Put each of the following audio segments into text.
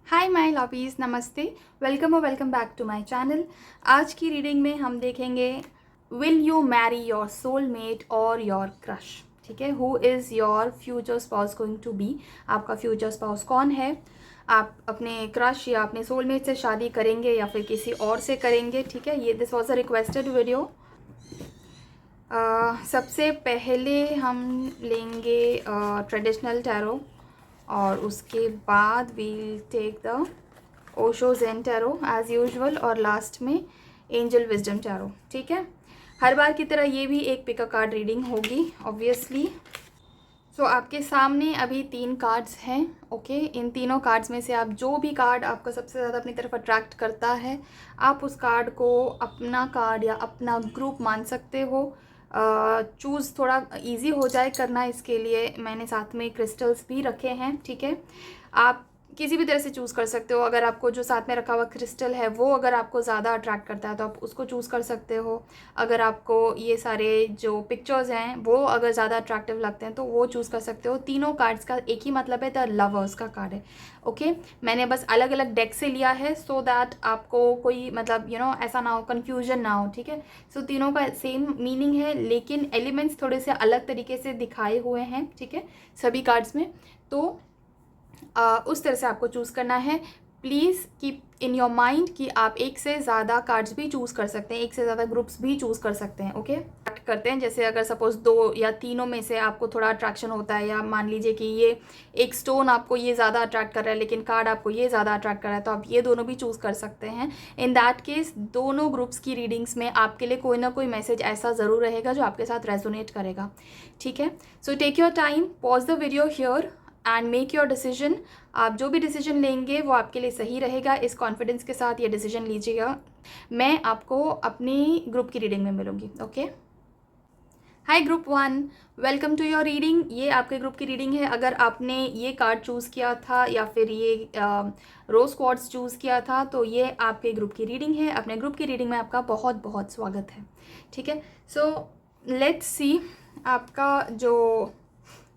Hi my lovies, नमस्ते। Welcome back to my channel. आज की रीडिंग में हम देखेंगे will you marry your soulmate और योर क्रश। ठीक है, who is your future spouse going to be. आपका फ्यूचर स्पाउस कौन है? आप अपने क्रश या अपने सोलमेट से शादी करेंगे या फिर किसी और से करेंगे? ठीक है, ये this was a requested video. सबसे पहले हम लेंगे ट्रेडिशनल टैरो और उसके बाद we'll take the Osho zen tarot as usual और लास्ट में एंजल विजडम टैरो। ठीक है, हर बार की तरह ये भी एक पिक अ कार्ड रीडिंग होगी ऑब्वियसली। सो आपके सामने अभी 3 कार्ड्स हैं। ओके, इन तीनों कार्ड्स में से आप जो भी कार्ड आपको सबसे ज़्यादा अपनी तरफ अट्रैक्ट करता है, आप उस कार्ड को अपना कार्ड या अपना ग्रुप मान सकते हो। चूज़ थोड़ा इजी हो जाए करना, इसके लिए मैंने साथ में क्रिस्टल्स भी रखे हैं। ठीक है, आप किसी भी तरह से चूज़ कर सकते हो। अगर आपको जो साथ में रखा हुआ क्रिस्टल है वो अगर आपको ज़्यादा अट्रैक्ट करता है तो आप उसको चूज़ कर सकते हो। अगर आपको ये सारे जो पिक्चर्स हैं वो अगर ज़्यादा अट्रैक्टिव लगते हैं तो वो चूज़ कर सकते हो। तीनों कार्ड्स का एक ही मतलब है, द लवर्स का कार्ड है। ओके, मैंने बस अलग अलग डेक से लिया है सो दैट आपको कोई मतलब ऐसा ना हो, कन्फ्यूजन ना हो। ठीक है, सो तीनों का सेम मीनिंग है लेकिन एलिमेंट्स थोड़े से अलग तरीके से दिखाए हुए हैं। ठीक है, सभी कार्ड्स में तो उस तरह से आपको चूज़ करना है। Please keep in your mind कि आप एक से ज़्यादा कार्ड्स भी चूज़ कर सकते हैं, एक से ज़्यादा ग्रुप्स भी चूज़ कर सकते हैं। ओके, करते हैं जैसे अगर सपोज 2 या तीनों में से आपको थोड़ा अट्रैक्शन होता है, या मान लीजिए कि ये एक स्टोन आपको ये ज़्यादा अट्रैक्ट कर रहा है लेकिन कार्ड आपको ये ज़्यादा अट्रैक्ट कर रहा है, तो आप ये दोनों भी चूज़ कर सकते हैं। इन दैट केस दोनों ग्रुप्स की रीडिंग्स में आपके लिए कोई ना कोई मैसेज ऐसा ज़रूर रहेगा जो आपके साथ रेजोनेट करेगा। ठीक है, so take your time, pause the video here and make your decision. आप जो भी डिसीजन लेंगे वो आपके लिए सही रहेगा, इस कॉन्फिडेंस के साथ ये डिसीजन लीजिएगा। मैं आपको अपनी ग्रुप की रीडिंग में मिलूंगी। Okay, hi group 1, welcome to your reading. ये आपके ग्रुप की रीडिंग है। अगर आपने ये कार्ड चूज़ किया था या फिर ये रोज क्वार्ट्स चूज़ किया था तो ये आपके ग्रुप की रीडिंग है। अपने ग्रुप की रीडिंग में आपका बहुत बहुत स्वागत है। ठीक है, सो लेट्स सी आपका जो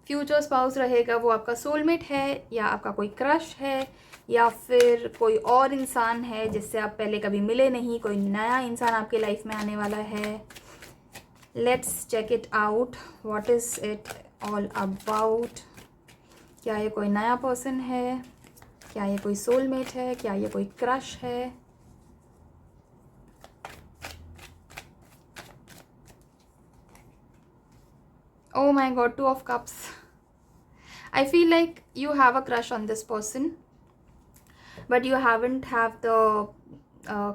फ्यूचर स्पाउस रहेगा वो आपका सोलमेट है या आपका कोई क्रश है या फिर कोई और इंसान है जिससे आप पहले कभी मिले नहीं, कोई नया इंसान आपके लाइफ में आने वाला है। Let's check it out, what is it all about. क्या ये कोई नया पर्सन है? क्या ये कोई सोलमेट है? क्या ये कोई क्रश है? Oh my god, 2 of cups. I feel like you have a crush on this person, but you haven't have the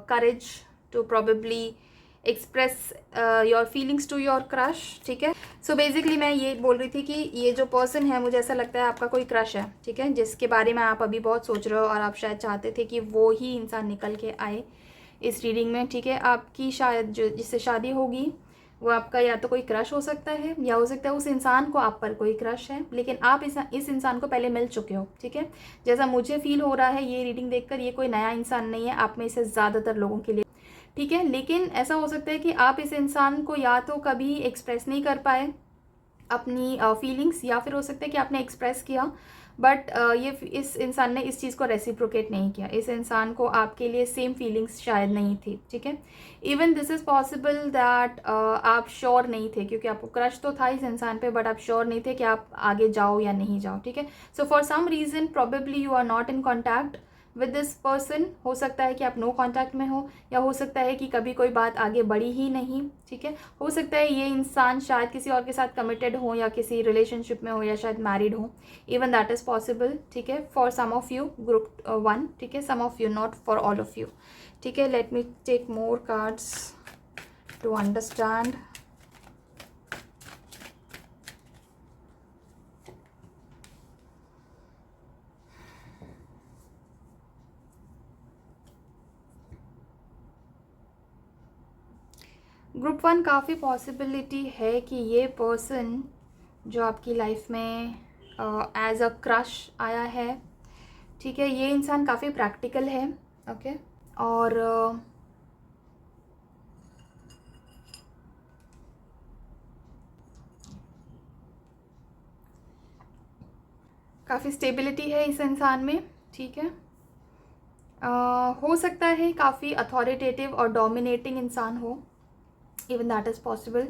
courage to probably express your feelings to your crush. ठीक है, so basically मैं ये बोल रही थी कि ये जो पर्सन है मुझे ऐसा लगता है आपका कोई क्रश है। ठीक है, जिसके बारे में आप अभी बहुत सोच रहे हो और आप शायद चाहते थे कि वो ही इंसान निकल के आए इस रीडिंग में। ठीक है, आपकी शायद जो जिससे शादी होगी वो आपका या तो कोई क्रश हो सकता है या हो सकता है उस इंसान को आप पर कोई क्रश है, लेकिन आप इस इंसान को पहले मिल चुके हो। ठीक है, जैसा मुझे फील हो रहा है ये रीडिंग देखकर, ये कोई नया इंसान नहीं है आप में से ज़्यादातर लोगों के लिए। ठीक है, लेकिन ऐसा हो सकता है कि आप इस इंसान को या तो कभी एक्सप्रेस नहीं कर पाए अपनी फीलिंग्स, या फिर हो सकता है कि आपने एक्सप्रेस किया बट ये इस इंसान ने इस चीज़ को रेसिप्रोकेट नहीं किया। इस इंसान को आपके लिए सेम फीलिंग्स शायद नहीं थी। ठीक है, even this is possible that आप श्योर नहीं थे, क्योंकि आपको क्रश तो था इस इंसान पे बट आप श्योर नहीं थे कि आप आगे जाओ या नहीं जाओ। ठीक है, so for some reason probably you are not in contact with this person. हो सकता है कि आप नो कॉन्टैक्ट में हो, या हो सकता है कि कभी कोई बात आगे बढ़ी ही नहीं। ठीक है, हो सकता है ये इंसान शायद किसी और के साथ कमिटेड हो या किसी रिलेशनशिप में हो या शायद मैरिड हो, इवन दैट इज़ पॉसिबल। ठीक है, for some of you group 1। ठीक है, some of you, not for all of you. ठीक है, let me take more cards to understand. Group 1, काफ़ी पॉसिबिलिटी है कि ये पर्सन जो आपकी लाइफ में एज अ क्रश आया है, ठीक है, ये इंसान काफ़ी प्रैक्टिकल है। ओके, और काफ़ी स्टेबिलिटी है इस इंसान में। ठीक है, हो सकता है काफ़ी अथॉरिटेटिव और डोमिनेटिंग इंसान हो, इवन दैट इज़ पॉसिबल।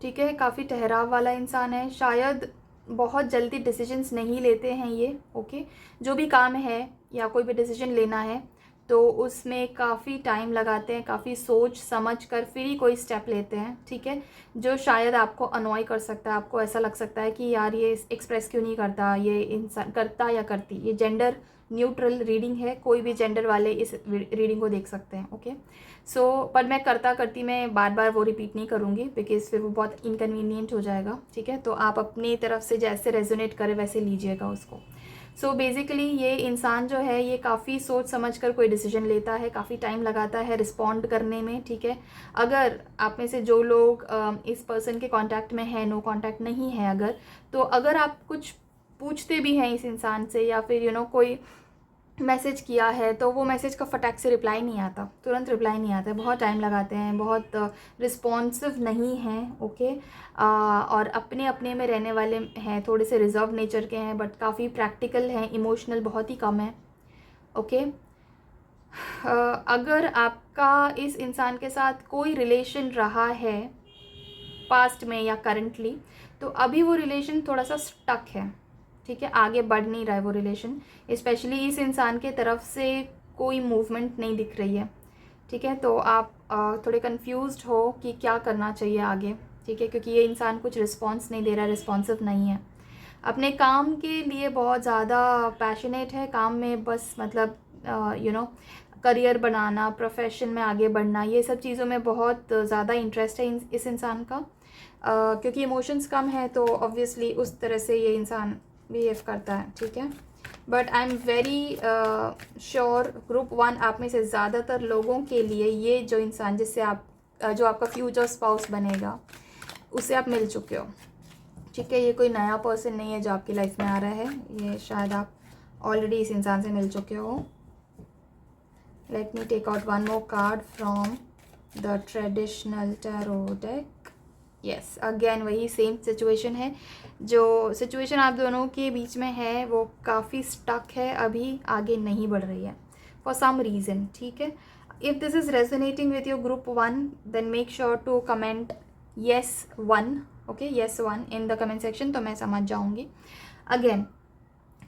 ठीक है, काफ़ी ठहराव वाला इंसान है, शायद बहुत जल्दी डिसीजंस नहीं लेते हैं ये। ओके, जो भी काम है या कोई भी डिसीजन लेना है तो उसमें काफ़ी टाइम लगाते हैं, काफ़ी सोच समझ कर फिर ही कोई स्टेप लेते हैं। ठीक है, जो शायद आपको अनॉय कर सकता है, आपको ऐसा लग सकता है कि यार ये एक्सप्रेस क्यों नहीं करता, ये इंसान करता या करती। ये जेंडर न्यूट्रल रीडिंग है, कोई भी जेंडर वाले इस रीडिंग को देख सकते हैं। ओके, सो पर मैं करता करती मैं बार बार वो रिपीट नहीं करूँगी, बिकॉज फिर वो बहुत इनकन्वीनियंट हो जाएगा। ठीक है, तो आप अपनी तरफ से जैसे रेजोनेट करे वैसे लीजिएगा उसको। सो बेसिकली ये इंसान जो है ये काफ़ी सोच समझ कर कोई डिसीजन लेता है, काफ़ी टाइम लगाता है रिस्पॉन्ड करने में। ठीक है, अगर आप में से जो लोग इस पर्सन के कांटेक्ट में है, नो कांटेक्ट नहीं है अगर, तो अगर आप कुछ पूछते भी हैं इस इंसान से या फिर कोई मैसेज किया है तो वो मैसेज का फटाक से रिप्लाई नहीं आता, तुरंत रिप्लाई नहीं आता है, बहुत टाइम लगाते हैं, बहुत रिस्पॉन्सिव नहीं हैं। ओके, और अपने अपने में रहने वाले हैं, थोड़े से रिजर्व नेचर के हैं, बट काफ़ी प्रैक्टिकल हैं, इमोशनल बहुत ही कम है। ओके, अगर आपका इस इंसान के साथ कोई रिलेशन रहा है पास्ट में या करंटली, तो अभी वो रिलेशन थोड़ा सा स्टक है। ठीक है, आगे बढ़ नहीं रहा है वो रिलेशन, स्पेशली इस इंसान के तरफ से कोई मूवमेंट नहीं दिख रही है। ठीक है, तो आप थोड़े कंफ्यूज्ड हो कि क्या करना चाहिए आगे। ठीक है, क्योंकि ये इंसान कुछ रिस्पॉन्स नहीं दे रहा है, रिस्पॉन्सिव नहीं है, अपने काम के लिए बहुत ज़्यादा पैशनेट है, काम में बस मतलब करियर बनाना, प्रोफेशन में आगे बढ़ना, ये सब चीज़ों में बहुत ज़्यादा इंटरेस्ट है इस इंसान का। क्योंकि इमोशंस कम है तो ऑब्वियसली उस तरह से ये इंसान बिहेव करता है। ठीक है, but I am very sure group 1 आप में से ज़्यादातर लोगों के लिए ये जो इंसान जिससे आप जो आपका फ्यूचर स्पाउस बनेगा उससे आप मिल चुके हो। ठीक है, ये कोई नया पर्सन नहीं है जो आपकी लाइफ में आ रहा है, ये शायद आप ऑलरेडी इस इंसान से मिल चुके हो। Let me take out one more card from the traditional tarot deck. Yes, again वही सेम सिचुएशन है, जो सिचुएशन आप दोनों के बीच में है वो काफ़ी स्टक है, अभी आगे नहीं बढ़ रही है फॉर सम रीज़न। ठीक है, if this is resonating with your group 1 then make sure to comment yes 1, okay, yes 1 in the comment section, तो मैं समझ जाऊंगी। Again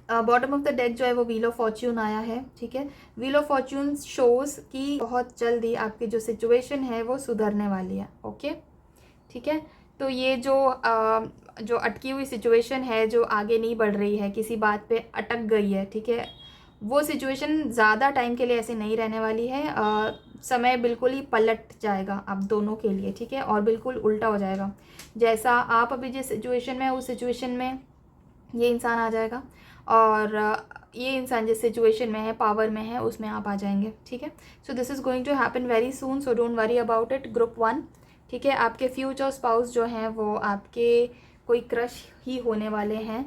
bottom of the deck जो है वो व्हील ऑफ फॉर्च्यून आया है। ठीक है, व्हील ऑफ फॉर्च्यून शोज कि बहुत जल्दी आपकी जो सिचुएशन है वो सुधरने वाली है। ओके, ठीक है, तो ये जो अटकी हुई सिचुएशन है, जो आगे नहीं बढ़ रही है, किसी बात पे अटक गई है, ठीक है, वो सिचुएशन ज़्यादा टाइम के लिए ऐसे नहीं रहने वाली है। समय बिल्कुल ही पलट जाएगा आप दोनों के लिए। ठीक है, और बिल्कुल उल्टा हो जाएगा, जैसा आप अभी जिस सिचुएशन में है उस सिचुएशन में ये इंसान आ जाएगा, और ये इंसान जिस सिचुएशन में है, पावर में है, उसमें आप आ जाएंगे। ठीक है, so this is going to happen very soon, so don't worry about it group 1। ठीक है, आपके फ्यूचर स्पाउस जो हैं वो आपके कोई क्रश ही होने वाले हैं,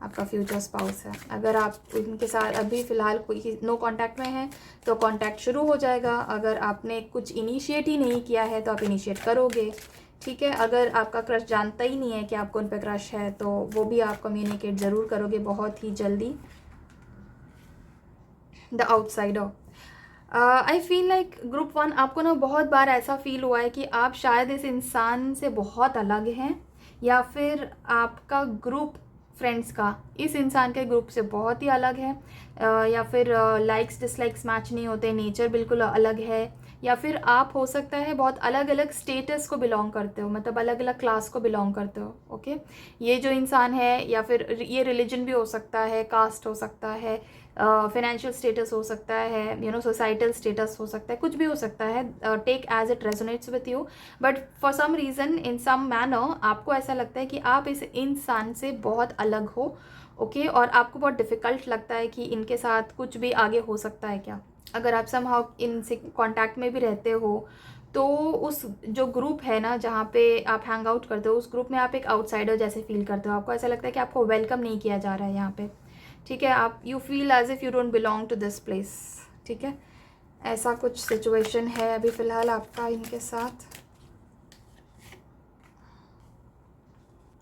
आपका फ्यूचर स्पाउस है। अगर आप उनके साथ अभी फ़िलहाल कोई नो कांटेक्ट में है तो कांटेक्ट शुरू हो जाएगा, अगर आपने कुछ इनिशिएट ही नहीं किया है तो आप इनिशिएट करोगे। ठीक है, अगर आपका क्रश जानता ही नहीं है कि आपको उन पर क्रश है तो वो भी आप कम्युनिकेट ज़रूर करोगे बहुत ही जल्दी। The outsider, I feel like group 1 आपको ना बहुत बार ऐसा फील हुआ है कि आप शायद इस इंसान से बहुत अलग हैं, या फिर आपका ग्रुप फ्रेंड्स का इस इंसान के ग्रुप से बहुत ही अलग है, या फिर लाइक्स डिसलाइक्स मैच नहीं होते, नेचर बिल्कुल अलग है, या फिर आप हो सकता है बहुत अलग अलग स्टेटस को बिलोंग करते हो, मतलब अलग अलग क्लास को बिलोंग करते हो। ओके, ये जो इंसान है, या फिर ये रिलीजन भी हो सकता है, कास्ट हो सकता है, फाइनेंशियल स्टेटस हो सकता है, सोसाइटल स्टेटस हो सकता है, कुछ भी हो सकता है, take as it resonates with you, but for some reason in some manner आपको ऐसा लगता है कि आप इस इंसान से बहुत अलग हो। ओके, और आपको बहुत डिफ़िकल्ट लगता है कि इनके साथ कुछ भी आगे हो सकता है क्या। अगर आप समहाउ इनसे कांटेक्ट में भी रहते हो तो उस जो ग्रुप है ना जहाँ पे आप हैंग आउट करते हो, उस ग्रुप में आप एक आउटसाइडर जैसे फील करते हो, आपको ऐसा लगता है कि आपको वेलकम नहीं किया जा रहा है यहाँ पे। ठीक है, आप you feel as if you don't belong to this place. ठीक है, ऐसा कुछ सिचुएशन है अभी फ़िलहाल आपका इनके साथ।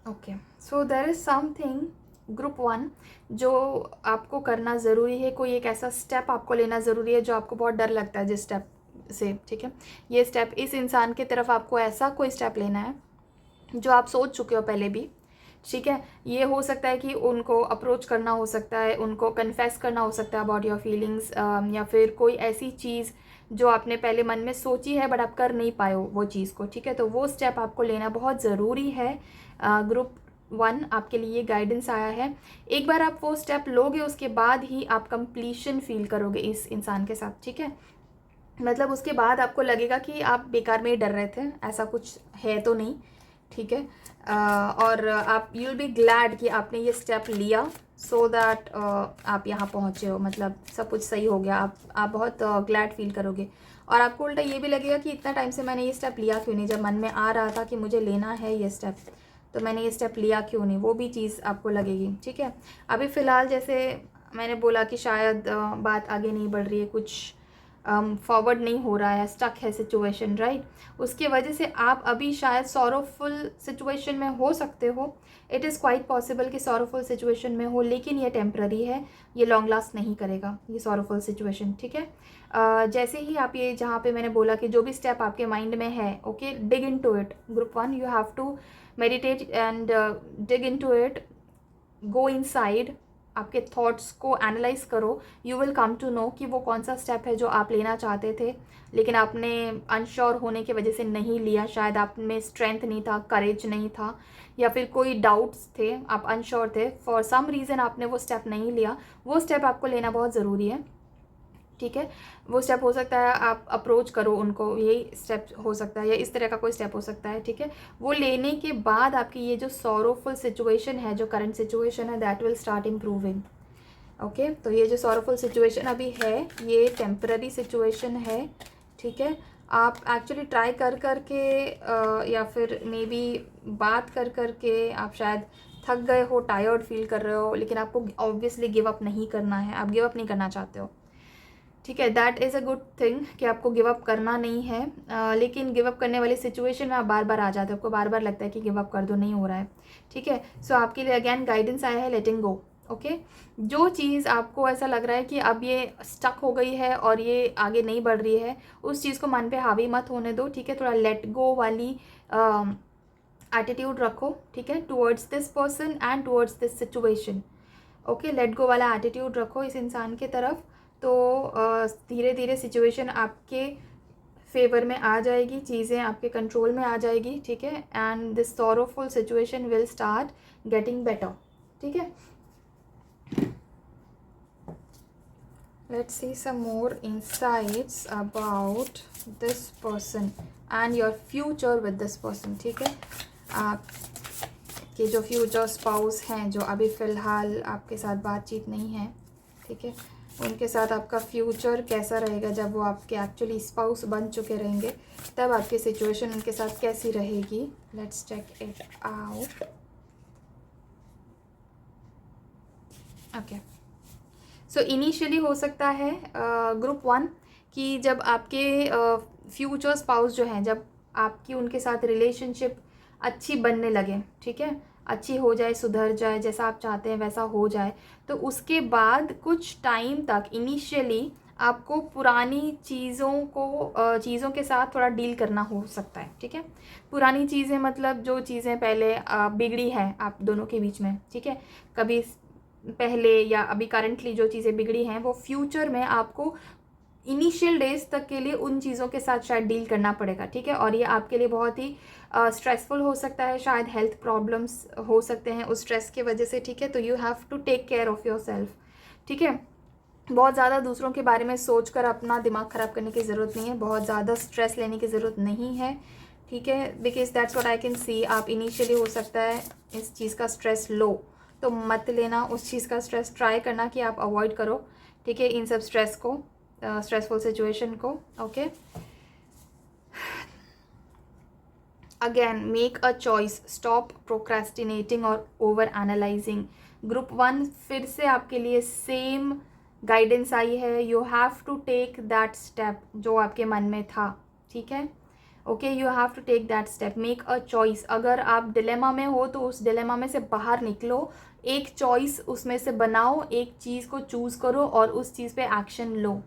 Okay, so there is something group 1 जो आपको करना ज़रूरी है, कोई एक ऐसा स्टेप आपको लेना ज़रूरी है जो आपको बहुत डर लगता है जिस स्टेप से, ठीक है। ये स्टेप, इस इंसान की तरफ आपको ऐसा कोई स्टेप लेना है जो आप सोच चुके हो पहले भी, ठीक है। ये हो सकता है कि उनको अप्रोच करना हो सकता है, उनको कन्फेस करना हो सकता है अबाउट योर फीलिंग्स, या फिर कोई ऐसी चीज़ जो आपने पहले मन में सोची है बट आप कर नहीं पाए हो वो चीज़ को, ठीक है। तो वो स्टेप आपको लेना बहुत ज़रूरी है। ग्रुप 1 आपके लिए गाइडेंस आया है। एक बार आप वो स्टेप लोगे उसके बाद ही आप कंप्लीशन फील करोगे इस इंसान के साथ, ठीक है। मतलब उसके बाद आपको लगेगा कि आप बेकार में ही डर रहे थे, ऐसा कुछ है तो नहीं, ठीक है। और आप यू विल बी ग्लैड कि आपने ये स्टेप लिया, सो दैट आप यहाँ पहुँचे हो, मतलब सब कुछ सही हो गया। आप बहुत ग्लैड फील करोगे। और आपको उल्टा ये भी लगेगा कि इतना टाइम से मैंने ये स्टेप लिया क्यों नहीं, जब मन में आ रहा था कि मुझे लेना है ये स्टेप तो मैंने ये स्टेप लिया क्यों नहीं, वो भी चीज़ आपको लगेगी, ठीक है। अभी फ़िलहाल जैसे मैंने बोला कि शायद बात आगे नहीं बढ़ रही है, कुछ फॉरवर्ड नहीं हो रहा है, स्टक है सिचुएशन, राइट। उसकी वजह से आप अभी शायद सॉरोफुल सिचुएशन में हो सकते हो। इट इज़ क्वाइट पॉसिबल कि सॉरोफुल सिचुएशन में हो, लेकिन ये टेम्प्ररी है, ये लॉन्ग लास्ट नहीं करेगा ये सॉरोफुल सिचुएशन, ठीक है। जैसे ही आप ये, जहाँ पे मैंने बोला कि जो भी स्टेप आपके माइंड में है, okay, dig into it. Group 1 you have to meditate and dig into it, go inside, आपके थॉट्स को एनालाइज करो। You will come to know कि वो कौन सा स्टेप है जो आप लेना चाहते थे लेकिन आपने अनश्योर होने की वजह से नहीं लिया। शायद आप में स्ट्रेंथ नहीं था, करेज नहीं था, या फिर कोई डाउट्स थे, आप अनश्योर थे, फॉर सम रीज़न आपने वो स्टेप नहीं लिया। वो स्टेप आपको लेना बहुत ज़रूरी है, ठीक है। वो स्टेप हो सकता है आप अप्रोच करो उनको, यही स्टेप हो सकता है, या इस तरह का कोई स्टेप हो सकता है, ठीक है। वो लेने के बाद आपकी ये जो सॉरोफुल सिचुएशन है, जो करंट सिचुएशन है, that will start improving, okay. तो ये जो सॉरोफुल सिचुएशन अभी है ये टेम्पररी सिचुएशन है, ठीक है। आप एक्चुअली ट्राई कर कर के या फिर मे बी बात कर कर के आप शायद थक गए हो, टायर्ड फील कर रहे हो, लेकिन आपको ऑब्वियसली गिव अप नहीं करना है, आप गिव अप नहीं करना चाहते हो, ठीक है। That is a good thing कि आपको गिव अप करना नहीं है। लेकिन गिव अप करने वाली सिचुएशन में आप बार बार आ जाते हो, आपको बार बार लगता है कि गिव अप कर दो, नहीं हो रहा है, ठीक है। सो आपके लिए अगेन गाइडेंस आया है, लेटिंग गो, ओके। जो चीज़ आपको ऐसा लग रहा है कि अब ये स्टक हो गई है और ये आगे नहीं बढ़ रही है, उस चीज़ को मन पे हावी मत होने दो, ठीक है। थोड़ा लेट गो वाली एटीट्यूड रखो, ठीक है, towards this person and towards this situation, okay. Let go वाला एटीट्यूड रखो इस इंसान की तरफ, तो धीरे धीरे सिचुएशन आपके फेवर में आ जाएगी, चीज़ें आपके कंट्रोल में आ जाएगी, ठीक है। And this sorrowful situation will start getting better, ठीक है। Let's see some more insights about this person and your future with this person, ठीक है। आपके जो फ्यूचर स्पाउस हैं, जो अभी फ़िलहाल आपके साथ बातचीत नहीं है, ठीक है, उनके साथ आपका फ्यूचर कैसा रहेगा। जब वो आपके एक्चुअली स्पाउस बन चुके रहेंगे तब आपकी सिचुएशन उनके साथ कैसी रहेगी। Let's check it out, okay. So initially हो सकता है ग्रुप 1 कि जब आपके फ्यूचर स्पाउस जो हैं, जब आपकी उनके साथ रिलेशनशिप अच्छी बनने लगे, ठीक है, अच्छी हो जाए, सुधर जाए, जैसा आप चाहते हैं वैसा हो जाए, तो उसके बाद कुछ टाइम तक इनिशियली आपको पुरानी चीज़ों के साथ थोड़ा डील करना हो सकता है, ठीक है। पुरानी चीज़ें मतलब जो चीज़ें पहले बिगड़ी हैं आप दोनों के बीच में, ठीक है, कभी पहले या अभी करंटली जो चीज़ें बिगड़ी हैं, वो फ्यूचर में आपको इनिशियल डेज तक के लिए उन चीज़ों के साथ शायद डील करना पड़ेगा, ठीक है। और ये आपके लिए बहुत ही स्ट्रेसफुल हो सकता है, शायद हेल्थ प्रॉब्लम्स हो सकते हैं उस स्ट्रेस की वजह से, ठीक है। तो you have to take care of yourself, ठीक है। बहुत ज़्यादा दूसरों के बारे में सोच कर अपना दिमाग ख़राब करने की ज़रूरत नहीं है, बहुत ज़्यादा स्ट्रेस लेने की ज़रूरत नहीं है, ठीक है। Because that's what I can सी। आप इनिशियली हो सकता है इस चीज़ का स्ट्रेस लो, तो मत लेना उस चीज़ का स्ट्रेस, ट्राई करना कि आप अवॉइड करो, ठीक है, इन सब स्ट्रेस को, स्ट्रेसफुल सिचुएशन को, okay. Again make a choice, stop procrastinating और ओवर एनालाइजिंग। ग्रुप 1 फिर से आपके लिए सेम गाइडेंस आई है, you have to take that step जो आपके मन में था, ठीक है, okay. You have to take that step, make a choice. अगर आप डिलेमा में हो तो उस डिलेमा में से बाहर निकलो, एक चॉइस उसमें से बनाओ, एक चीज़ को चूज़ करो और उस चीज़ पे एक्शन लो,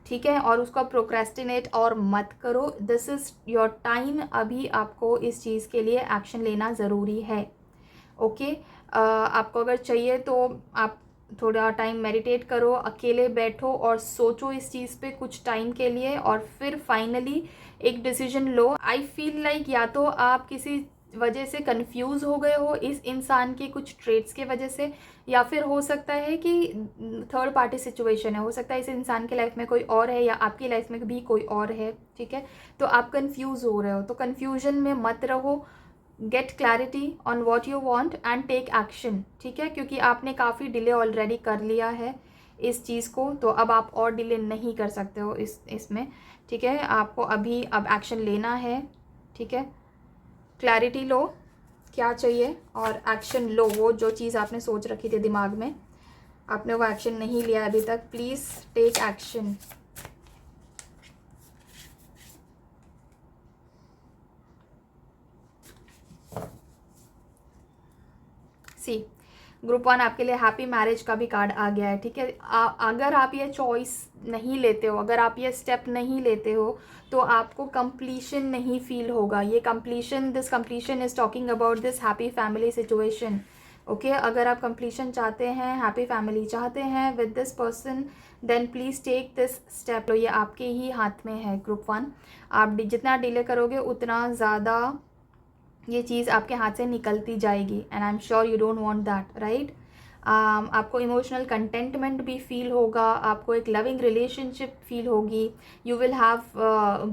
ठीक है, और उसको प्रोक्रेस्टिनेट और मत करो। दिस इज़ योर टाइम, अभी आपको इस चीज़ के लिए एक्शन लेना ज़रूरी है। ओके, आपको अगर चाहिए तो आप थोड़ा टाइम मेडिटेट करो, अकेले बैठो और सोचो इस चीज़ पे कुछ टाइम के लिए, और फिर फाइनली एक decision low. I feel like या तो आप किसी वजह से कंफ्यूज हो गए हो इस इंसान के कुछ ट्रेट्स के वजह से, या फिर हो सकता है कि थर्ड पार्टी सिचुएशन है, हो सकता है इस इंसान के लाइफ में कोई और है या आपकी लाइफ में भी कोई और है, ठीक है। तो आप कंफ्यूज हो रहे हो, तो कंफ्यूजन में मत रहो, get clarity on what you want and take action, ठीक है, क्योंकि आपने काफ़ी डिले ऑलरेडी कर लिया है इस चीज़ को, तो अब आप और डिले नहीं कर सकते हो इसमें, ठीक है। आपको अभी अब एक्शन लेना है, ठीक है। क्लैरिटी लो क्या चाहिए और एक्शन लो। वो जो चीज़ आपने सोच रखी थी दिमाग में, आपने वो एक्शन नहीं लिया अभी तक, please take action. See group 1 आपके लिए हैप्पी मैरिज का भी कार्ड आ गया है, ठीक है। अगर आप ये चॉइस नहीं लेते हो, अगर आप ये स्टेप नहीं लेते हो, तो आपको कंप्लीशन नहीं फील होगा। ये completion, this completion is talking about this happy family situation, okay. अगर आप कंप्लीशन चाहते हैं, हैप्पी फैमिली चाहते हैं with this person, then please take this step. ये आपके ही हाथ में है ग्रुप 1। आप जितना डिले करोगे उतना ज़्यादा ये चीज़ आपके हाथ से निकलती जाएगी, and I am sure you don't want that, right. आपको इमोशनल कंटेंटमेंट भी फील होगा, आपको एक लविंग रिलेशनशिप फील होगी, you will have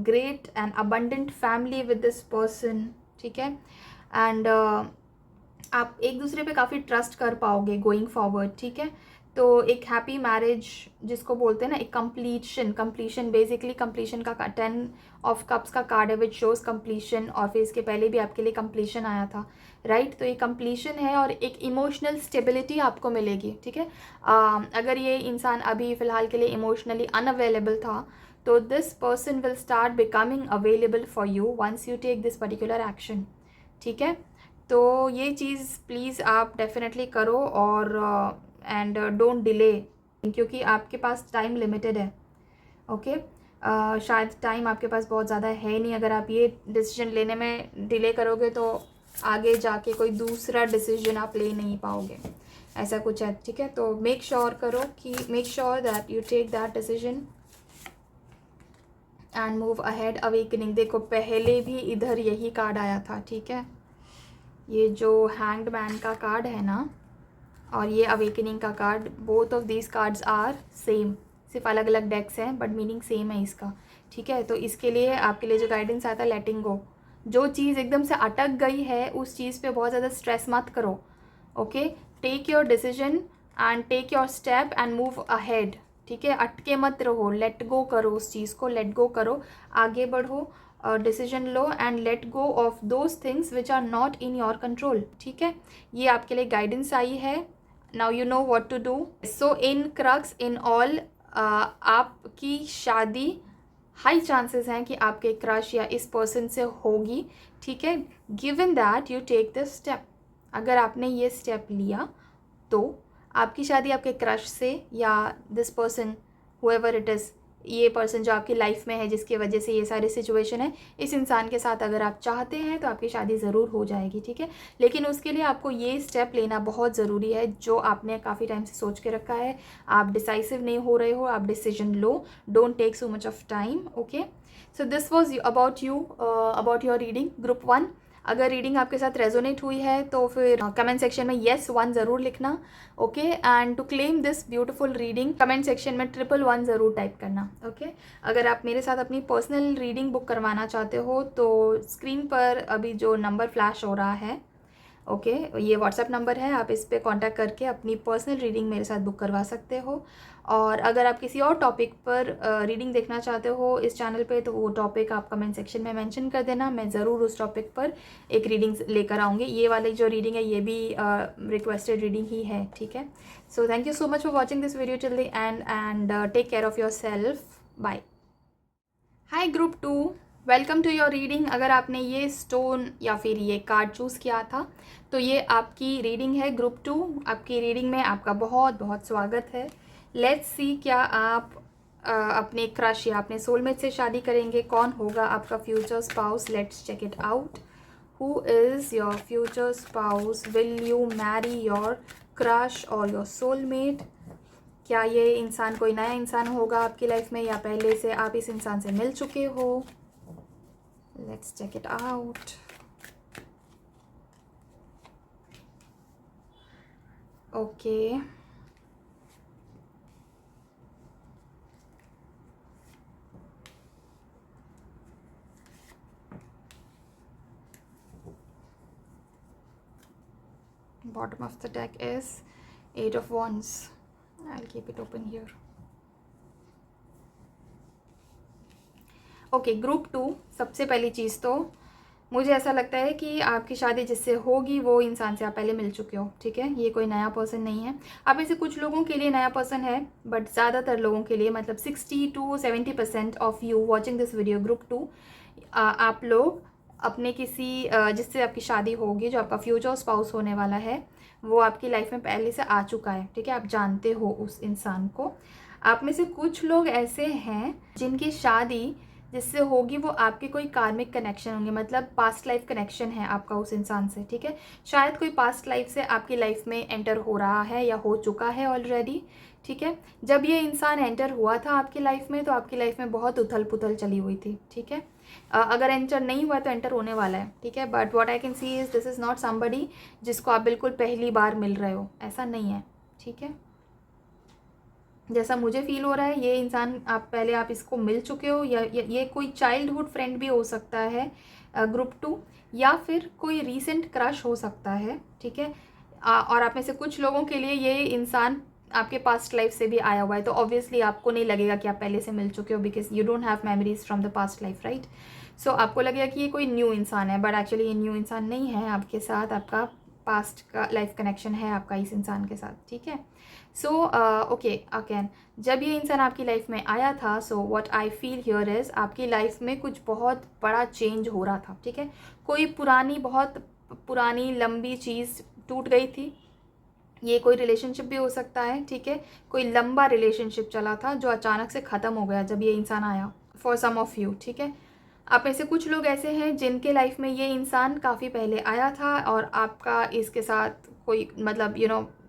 great and abundant family with this person, ठीक है। एंड आप एक दूसरे पे काफ़ी ट्रस्ट कर पाओगे गोइंग फॉरवर्ड, ठीक है। तो एक हैप्पी मैरिज जिसको बोलते हैं ना, एक कंप्लीशन बेसिकली कंप्लीशन का 10 ऑफ कप्स का कार्ड है विच शोज कंप्लीशन, और फिर इसके पहले भी आपके लिए कंप्लीशन आया था, राइट। तो ये कंप्लीशन है और एक इमोशनल स्टेबिलिटी आपको मिलेगी, ठीक है। अगर ये इंसान अभी फ़िलहाल के लिए इमोशनली अनअवेलेबल था, तो this person will start becoming available for you once you take this particular action, ठीक है। तो ये चीज़ प्लीज़ आप डेफिनेटली करो, और एंड डोंट डिले, क्योंकि आपके पास टाइम लिमिटेड है, ओके। शायद टाइम आपके पास बहुत ज़्यादा है नहीं। अगर आप ये डिसीजन लेने में डिले करोगे तो आगे जाके कोई दूसरा डिसीजन आप ले नहीं पाओगे, ऐसा कुछ है, ठीक है। तो मेक श्योर करो कि make sure that you take that decision and move ahead. Awakening, देखो पहले भी इधर यही कार्ड आया था, ठीक है। ये जो हैंग्ड मैन का कार्ड है ना, और ये अवेकनिंग का card, both of these cards are same, सिर्फ अलग अलग डेक्स हैं बट मीनिंग सेम है इसका, ठीक है। तो इसके लिए आपके लिए जो गाइडेंस आता है, लेटिंग गो। जो चीज़ एकदम से अटक गई है उस चीज़ पे बहुत ज़्यादा स्ट्रेस मत करो, okay. Take your decision and take your step and move ahead, ठीक है। अटके मत रहो, लेट गो करो उस चीज़ को, लेट गो करो, आगे बढ़ो, डिसीजन लो and let go of those things which are not in your control, ठीक है। ये आपके लिए गाइडेंस आई है। Now you know what to do. So in crux in all, आपकी शादी हाई चांसेस हैं कि आपके क्रश या इस पर्सन से होगी, ठीक है। Given that you take this step, अगर आपने ये स्टेप लिया तो आपकी शादी आपके क्रश से या this person however it is, ये पर्सन जो आपकी लाइफ में है जिसकी वजह से ये सारी सिचुएशन है, इस इंसान के साथ अगर आप चाहते हैं तो आपकी शादी ज़रूर हो जाएगी, ठीक है। लेकिन उसके लिए आपको ये स्टेप लेना बहुत ज़रूरी है जो आपने काफ़ी टाइम से सोच के रखा है। आप डिसाइसिव नहीं हो रहे हो, आप डिसीजन लो, don't take so much of time, okay. So this was about you, about your reading group 1। अगर रीडिंग आपके साथ रेजोनेट हुई है तो फिर कमेंट सेक्शन में yes 1 ज़रूर लिखना, okay. And to claim this beautiful reading comment section में 111 ज़रूर टाइप करना, ओके। अगर आप मेरे साथ अपनी पर्सनल रीडिंग बुक करवाना चाहते हो तो स्क्रीन पर अभी जो नंबर फ्लैश हो रहा है, ओके, ये व्हाट्सएप नंबर है, आप इस पर कांटेक्ट करके अपनी पर्सनल रीडिंग मेरे साथ बुक करवा सकते हो। और अगर आप किसी और टॉपिक पर रीडिंग देखना चाहते हो इस चैनल पे, तो वो टॉपिक आप कमेंट सेक्शन में मेंशन कर देना, मैं ज़रूर उस टॉपिक पर एक रीडिंग लेकर आऊँगी। ये वाली जो रीडिंग है ये भी रिक्वेस्टेड रीडिंग ही है, ठीक है। So thank you so much for watching this video till the end take care of yourself, bye. Hi group 2, welcome to your reading. अगर आपने ये स्टोन या फिर ये कार्ड चूज़ किया था तो ये आपकी रीडिंग है ग्रुप 2। आपकी रीडिंग में आपका बहुत बहुत स्वागत है। लेट्स सी क्या आप अपने क्रश या अपने सोलमेट से शादी करेंगे। कौन होगा आपका future spouse? Let's check it out. Who is your future spouse? Will you marry your crush और योर सोलमेट? क्या ये इंसान कोई नया इंसान होगा आपकी लाइफ में या पहले से आप इस इंसान से मिल चुके हो? Let's check it out. Okay. Bottom of the deck is 8 of Wands. I'll keep it open here. Okay, group 2। सबसे पहली चीज़ तो मुझे ऐसा लगता है कि आपकी शादी जिससे होगी वो इंसान से आप पहले मिल चुके हो, ठीक है। ये कोई नया पर्सन नहीं है। आप में से कुछ लोगों के लिए नया पर्सन है, बट ज़्यादातर लोगों के लिए मतलब 60 to 70% of you watching this video group 2, आप लोग अपने किसी जिससे आपकी शादी होगी, जो आपका फ्यूचर स्पाउस होने वाला है, वो आपकी लाइफ में पहले से आ चुका है, ठीक है। आप जानते हो उस इंसान को। आप में से कुछ लोग ऐसे हैं जिनकी शादी जिससे होगी वो आपके कोई कार्मिक कनेक्शन होंगे, मतलब पास्ट लाइफ कनेक्शन है आपका उस इंसान से, ठीक है। शायद कोई पास्ट लाइफ से आपकी लाइफ में एंटर हो रहा है या हो चुका है ऑलरेडी, ठीक है। जब ये इंसान एंटर हुआ था आपकी लाइफ में तो आपकी लाइफ में बहुत उथल पुथल चली हुई थी, ठीक है। अगर एंटर नहीं हुआ तो एंटर होने वाला है, ठीक है। But what I can C is this is not somebody जिसको आप बिल्कुल पहली बार मिल रहे हो, ऐसा नहीं है, ठीक है। जैसा मुझे फील हो रहा है ये इंसान आप इसको मिल चुके हो, या ये कोई चाइल्डहुड फ्रेंड भी हो सकता है ग्रुप 2, या फिर कोई रीसेंट क्रश हो सकता है, ठीक है। और आप में से कुछ लोगों के लिए ये इंसान आपके पास्ट लाइफ से भी आया हुआ है, तो ऑब्वियसली आपको नहीं लगेगा कि आप पहले से मिल चुके हो, because you don't have memories from the past life, right. So आपको लगेगा कि ये कोई न्यू इंसान है, बट एक्चुअली ये न्यू इंसान नहीं है आपके साथ। आपका पास्ट का लाइफ कनेक्शन है आपका इस इंसान के साथ, ठीक है। सो ओके अगेन, जब ये इंसान आपकी लाइफ में आया था, so what I feel here is आपकी लाइफ में कुछ बहुत बड़ा चेंज हो रहा था, ठीक है। कोई बहुत पुरानी लंबी चीज़ टूट गई थी। ये कोई रिलेशनशिप भी हो सकता है, ठीक है। कोई लंबा रिलेशनशिप चला था जो अचानक से ख़त्म हो गया जब ये इंसान आया, फॉर सम ऑफ यू, ठीक है। आप में से कुछ लोग ऐसे हैं जिनके लाइफ में ये इंसान काफ़ी पहले आया था और आपका इसके साथ कोई मतलब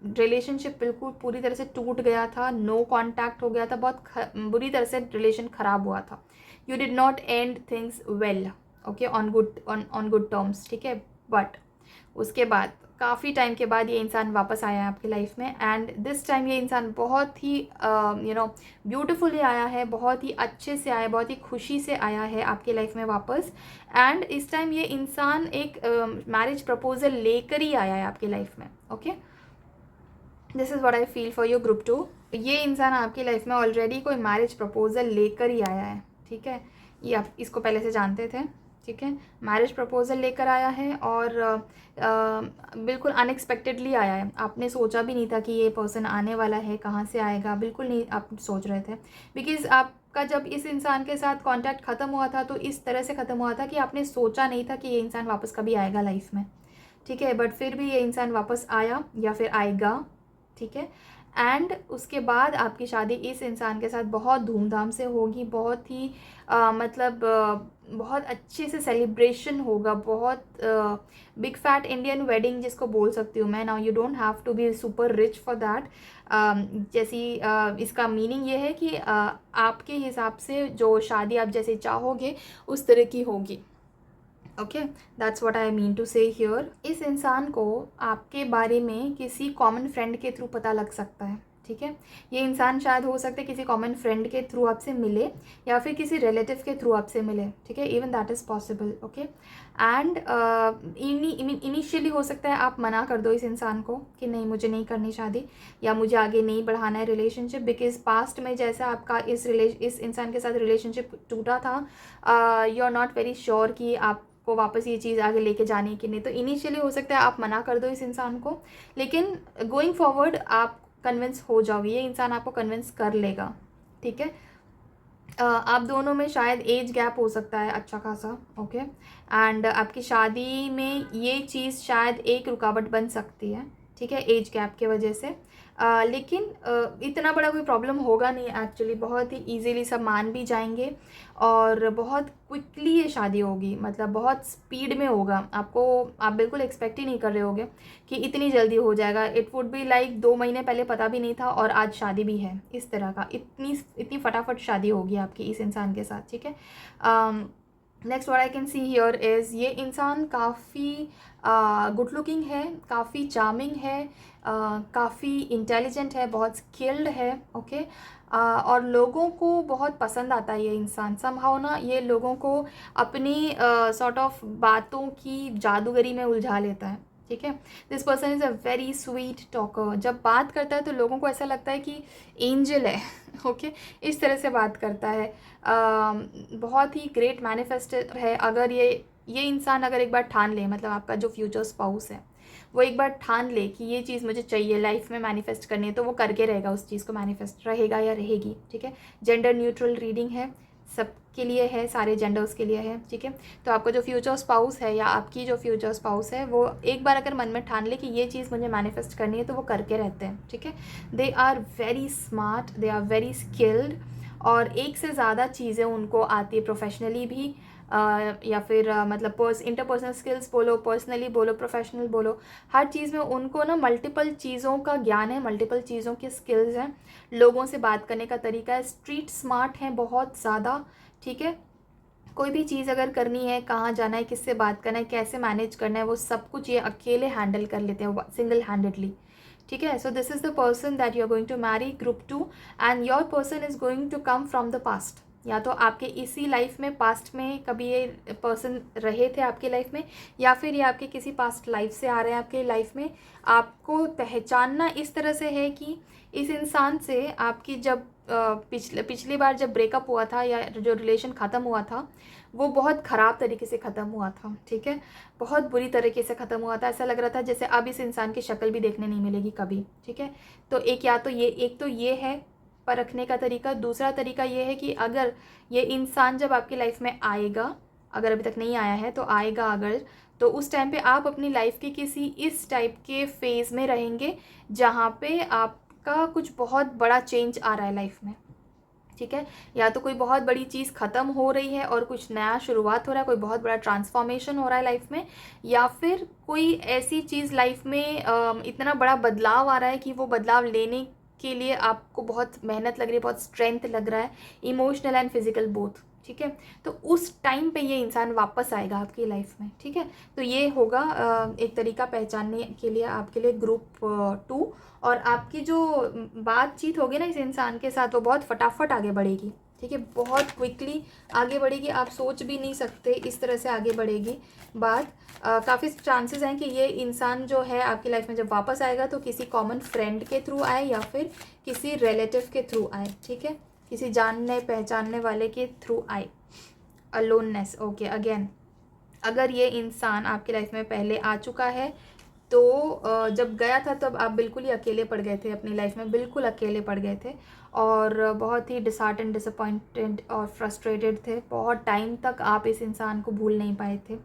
रिलेशनशिप बिल्कुल पूरी तरह से टूट गया था, नो कांटेक्ट हो गया था, बहुत बुरी तरह से रिलेशन ख़राब हुआ था। You did not and things well, okay, on good terms, ठीक है। बट उसके बाद काफ़ी टाइम के बाद ये इंसान वापस आया है आपकी लाइफ में, एंड दिस टाइम ये इंसान बहुत ही ब्यूटीफुली आया है, बहुत ही अच्छे से आया, बहुत ही खुशी से आया है आपकी लाइफ में वापस। एंड इस टाइम ये इंसान एक मैरिज प्रपोजल लेकर ही आया है आपकी लाइफ में, okay. This is what I feel for your group 2। ये इंसान आपकी लाइफ में ऑलरेडी कोई मैरिज प्रपोजल लेकर ही आया है, ठीक है। ये आप इसको पहले से जानते थे, ठीक है। मैरिज प्रपोजल लेकर आया है और बिल्कुल अनएक्सपेक्टेडली आया है। आपने सोचा भी नहीं था कि ये पर्सन आने वाला है, कहाँ से आएगा, बिल्कुल नहीं आप सोच रहे थे, बिकॉज़ आपका जब इस इंसान के साथ कांटेक्ट ख़त्म हुआ था तो इस तरह से ख़त्म हुआ था कि आपने सोचा नहीं था कि ये इंसान वापस कभी आएगा लाइफ में, ठीक है। बट फिर भी ये इंसान वापस आया या फिर आएगा, ठीक है। एंड उसके बाद आपकी शादी इस इंसान के साथ बहुत धूमधाम से होगी, बहुत ही बहुत अच्छे से सेलिब्रेशन होगा, बहुत बिग फैट इंडियन वेडिंग जिसको बोल सकती हूँ मैं। Now you don't have to be super rich for that. जैसी इसका मीनिंग ये है कि आपके हिसाब से जो शादी आप जैसे चाहोगे उस तरह की होगी, okay. That's what I mean to say here. इस इंसान को आपके बारे में किसी कॉमन फ्रेंड के थ्रू पता लग सकता है, ठीक है। ये इंसान शायद हो सकता है किसी कॉमन फ्रेंड के थ्रू आपसे मिले या फिर किसी रिलेटिव के थ्रू आपसे मिले, ठीक है। Even that is possible, okay. And initially हो सकता है आप मना कर दो इस इंसान को कि नहीं, मुझे नहीं करनी शादी या मुझे आगे नहीं बढ़ाना है रिलेशनशिप, बिकॉज पास्ट में जैसा आपका इस इंसान के साथ रिलेशनशिप टूटा था, you are not very sure कि आप को वापस ये चीज़ आगे लेके जाने की नहीं। तो इनिशियली हो सकता है आप मना कर दो इस इंसान को, लेकिन गोइंग फॉरवर्ड आप कन्विंस हो जाओगे, ये इंसान आपको कन्विंस कर लेगा, ठीक है। आप दोनों में शायद एज गैप हो सकता है अच्छा खासा, ओके। एंड आपकी शादी में ये चीज़ शायद एक रुकावट बन सकती है, ठीक है, एज गैप की वजह से। लेकिन इतना बड़ा कोई प्रॉब्लम होगा नहीं एक्चुअली, बहुत ही इजीली सब मान भी जाएंगे और बहुत क्विकली ये शादी होगी, मतलब बहुत स्पीड में होगा। आप बिल्कुल एक्सपेक्ट ही नहीं कर रहे होगे कि इतनी जल्दी हो जाएगा। इट वुड बी लाइक 2 महीने पहले पता भी नहीं था और आज शादी भी है, इस तरह का। इतनी इतनी फटाफट शादी होगी आपकी इस इंसान के साथ, ठीक है। Next what I can see here is ये इंसान काफ़ी गुड लुकिंग है, काफ़ी चार्मिंग है, काफ़ी इंटेलिजेंट है, बहुत स्किल्ड है, ओके। और लोगों को बहुत पसंद आता है ये इंसान। समहाउ ना ये लोगों को अपनी सॉर्ट ऑफ बातों की जादूगरी में उलझा लेता है, ठीक है। This person is a very sweet talker. जब बात करता है तो लोगों को ऐसा लगता है कि एंजल है, ओके इस तरह से बात करता है। बहुत ही ग्रेट मैनिफेस्टर है। अगर ये इंसान अगर एक बार ठान ले, मतलब आपका जो फ्यूचर स्पाउस है वो एक बार ठान ले कि ये चीज़ मुझे चाहिए लाइफ में मैनिफेस्ट करनी है, तो वो करके रहेगा उस चीज़ को मैनिफेस्ट, रहेगा या रहेगी, ठीक है। जेंडर न्यूट्रल रीडिंग है, सबके लिए है, सारे जेंडर्स के लिए है, ठीक है। तो आपका जो फ्यूचर स्पाउस है या आपकी जो फ्यूचर स्पाउस है वो एक बार अगर मन में ठान ले कि ये चीज़ मुझे मैनिफेस्ट करनी है तो वो करके रहते हैं, ठीक है। They are very smart, they are very skilled और एक से ज़्यादा चीज़ें उनको आती है, प्रोफेशनली भी या फिर मतलब इंटरपर्सनल स्किल्स बोलो, पर्सनली बोलो, प्रोफेशनल बोलो, हर चीज़ में उनको ना मल्टीपल चीज़ों का ज्ञान है, मल्टीपल चीज़ों की स्किल्स हैं। लोगों से बात करने का तरीका है, स्ट्रीट स्मार्ट हैं बहुत ज़्यादा, ठीक है। कोई भी चीज़ अगर करनी है, कहाँ जाना है, किससे बात करना है, कैसे मैनेज करना है, वो सब कुछ ये अकेले हैंडल कर लेते हैं सिंगल हैंडेडली, ठीक है। So this is the person that you are going to marry, group 2, and your person is going to come from the past. या तो आपके इसी लाइफ में, पास्ट में कभी ये पर्सन रहे थे आपकी लाइफ में, या फिर ये आपके किसी पास्ट लाइफ से आ रहे हैं आपके लाइफ में। आपको पहचानना इस तरह से है कि इस इंसान से आपकी जब पिछली बार जब ब्रेकअप हुआ था या जो रिलेशन ख़त्म हुआ था वो बहुत ख़राब तरीके से ख़त्म हुआ था, ठीक है। बहुत बुरी तरीके से ख़त्म हुआ था, ऐसा लग रहा था जैसे अब इस इंसान की शक्ल भी देखने नहीं मिलेगी कभी, ठीक है। तो एक तो ये है परखने का तरीका। दूसरा तरीका ये है कि अगर ये इंसान जब आपकी लाइफ में आएगा, अगर अभी तक नहीं आया है तो आएगा अगर, तो उस टाइम पे आप अपनी लाइफ के किसी इस टाइप के फेज़ में रहेंगे जहाँ पे आपका कुछ बहुत बड़ा चेंज आ रहा है लाइफ में, ठीक है। या तो कोई बहुत बड़ी चीज़ ख़त्म हो रही है और कुछ नया शुरुआत हो रहा है, कोई बहुत बड़ा ट्रांसफॉर्मेशन हो रहा है लाइफ में, या फिर कोई ऐसी चीज़ लाइफ में इतना बड़ा बदलाव आ रहा है कि वो बदलाव लेने के लिए आपको बहुत मेहनत लग रही है, बहुत स्ट्रेंथ लग रहा है, इमोशनल एंड फिजिकल बोथ, ठीक है। तो उस टाइम पे ये इंसान वापस आएगा आपकी लाइफ में, ठीक है। तो ये होगा एक तरीका पहचानने के लिए आपके लिए ग्रुप 2। और आपकी जो बातचीत होगी ना इस इंसान के साथ वो बहुत फटाफट आगे बढ़ेगी, ठीक है, बहुत क्विकली आगे बढ़ेगी। आप सोच भी नहीं सकते इस तरह से आगे बढ़ेगी बात। काफ़ी चांसेस हैं कि ये इंसान जो है आपकी लाइफ में जब वापस आएगा तो किसी कॉमन फ्रेंड के थ्रू आए या फिर किसी रिलेटिव के थ्रू आए, ठीक है, किसी जानने पहचानने वाले के थ्रू आए। Aloneness, okay. अगेन अगर ये इंसान आपकी लाइफ में पहले आ चुका है तो जब गया था तब आप बिल्कुल ही अकेले पड़ गए थे अपनी लाइफ में, बिल्कुल अकेले पड़ गए थे और बहुत ही डिसहार्टेंड, डिसअपॉइंटेड और फ्रस्ट्रेटेड थे। बहुत टाइम तक आप इस इंसान को भूल नहीं पाए थे,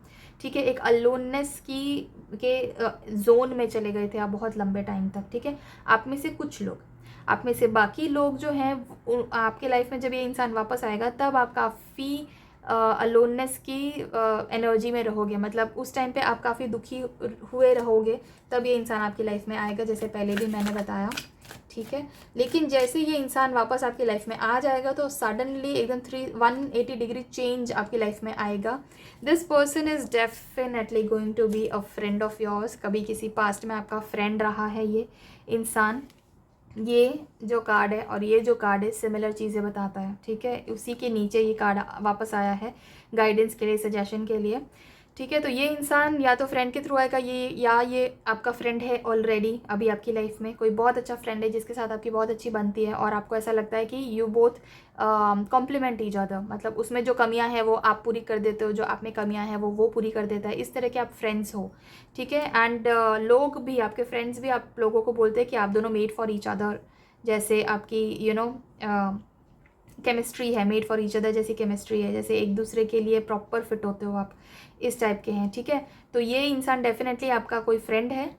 ठीक है। एक अलोननेस के जोन में चले गए थे आप बहुत लंबे टाइम तक, ठीक है। आप में से कुछ लोग, आप में से बाकी लोग जो हैं आपके लाइफ में जब ये इंसान वापस आएगा तब आप काफ़ी अलोननेस की एनर्जी में रहोगे, मतलब उस टाइम पे आप काफ़ी दुखी हुए रहोगे, तब ये इंसान आपकी लाइफ में आएगा, जैसे पहले भी मैंने बताया, ठीक है। लेकिन जैसे ये इंसान वापस आपकी लाइफ में आ जाएगा तो सडनली एकदम 180 डिग्री चेंज आपकी लाइफ में आएगा। This person is definitely going to be a friend of yours. कभी किसी पास्ट में आपका फ्रेंड रहा है ये इंसान। ये जो कार्ड है और ये जो कार्ड है सिमिलर चीज़ें बताता है, ठीक है। उसी के नीचे ये कार्ड वापस आया है गाइडेंस के लिए, सजेशन के लिए, ठीक है। तो ये इंसान या तो फ्रेंड के थ्रू आएगा या ये आपका फ्रेंड है ऑलरेडी अभी आपकी लाइफ में, कोई बहुत अच्छा फ्रेंड है जिसके साथ आपकी बहुत अच्छी बनती है और आपको ऐसा लगता है कि you both complement each other, मतलब उसमें जो कमियां हैं वो आप पूरी कर देते हो, जो आप में कमियां हैं वो पूरी कर देता है, इस तरह के आप फ्रेंड्स हो, ठीक है। एंड लोग भी, आपके फ्रेंड्स भी आप लोगों को बोलते हैं कि आप दोनों मेड फॉर ईच अदर, जैसे आपकी केमिस्ट्री है, मेड फॉर ईच अदर जैसी केमिस्ट्री है, जैसे एक दूसरे के लिए प्रॉपर फिट होते हो आप, इस टाइप के हैं, ठीक है। तो ये इंसान डेफिनेटली आपका कोई फ्रेंड है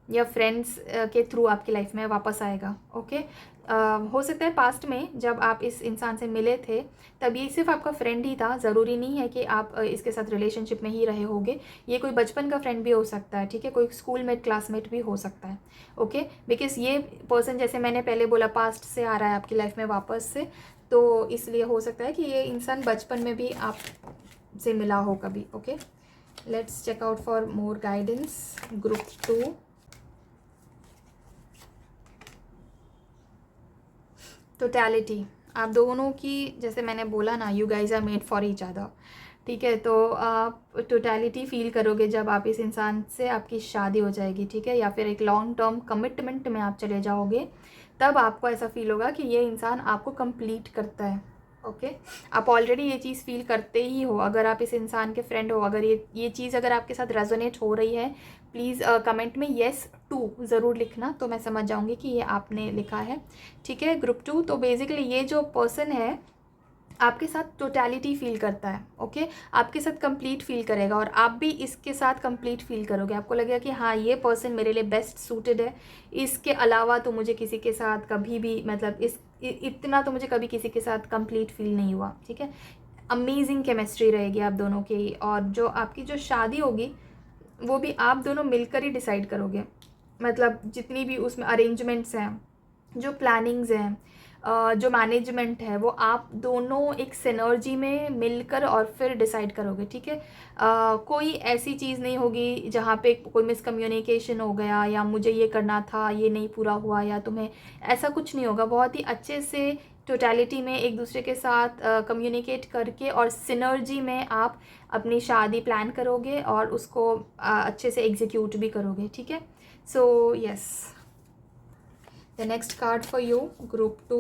या फ्रेंड्स के थ्रू आपकी लाइफ में वापस आएगा, ओके। हो सकता है पास्ट में जब आप इस इंसान से मिले थे तब ये सिर्फ आपका फ्रेंड ही था, ज़रूरी नहीं है कि आप इसके साथ रिलेशनशिप में ही रहे होगे। ये कोई बचपन का फ्रेंड भी हो सकता है, ठीक है, कोई स्कूल में क्लासमेट भी हो सकता है, ओके। बिकॉज ये पर्सन, जैसे मैंने पहले बोला, पास्ट से आ रहा है आपकी लाइफ में वापस से, तो इसलिए हो सकता है कि ये इंसान बचपन में भी आप से मिला हो कभी, okay. Let's check out for more guidance. Group 2, totality, आप दोनों की, जैसे मैंने बोला ना, you guys are made for each other, ठीक है। तो आप टोटलिटी फील करोगे जब आप इस इंसान से, आपकी शादी हो जाएगी, ठीक है, या फिर एक लॉन्ग टर्म कमिटमेंट में आप चले जाओगे, तब आपको ऐसा फील होगा कि ये इंसान आपको कंप्लीट करता है, ओके। आप ऑलरेडी ये चीज़ फील करते ही हो अगर आप इस इंसान के फ्रेंड हो। अगर ये चीज़ अगर आपके साथ रेजोनेट हो रही है, प्लीज़ कमेंट में येस टू ज़रूर लिखना, तो मैं समझ जाऊँगी कि ये आपने लिखा है, ठीक है। ग्रुप 2, तो बेसिकली ये जो पर्सन है आपके साथ टोटलिटी फील करता है, ओके। आपके साथ कंप्लीट फील करेगा और आप भी इसके साथ कंप्लीट फील करोगे। आपको लगेगा कि हाँ, ये पर्सन मेरे लिए बेस्ट सूटेड है, इसके अलावा तो मुझे किसी के साथ कभी भी, मतलब इतना तो मुझे कभी किसी के साथ कंप्लीट फील नहीं हुआ, ठीक है। अमेजिंग केमिस्ट्री रहेगी आप दोनों की, और जो आपकी जो शादी होगी वो भी आप दोनों मिलकर ही डिसाइड करोगे। मतलब जितनी भी उसमें अरेंजमेंट्स हैं, जो प्लानिंग्स हैं, जो मैनेजमेंट है, वो आप दोनों एक सिनर्जी में मिलकर और फिर डिसाइड करोगे, ठीक है। कोई ऐसी चीज़ नहीं होगी जहाँ पे कोई मिसकम्युनिकेशन हो गया, या मुझे ये करना था ये नहीं पूरा हुआ, या तुम्हें, ऐसा कुछ नहीं होगा। बहुत ही अच्छे से टोटलिटी में एक दूसरे के साथ कम्युनिकेट करके और सिनर्जी में आप अपनी शादी प्लान करोगे और उसको अच्छे से एग्जीक्यूट भी करोगे, ठीक है। So yes, the next card for you, group 2,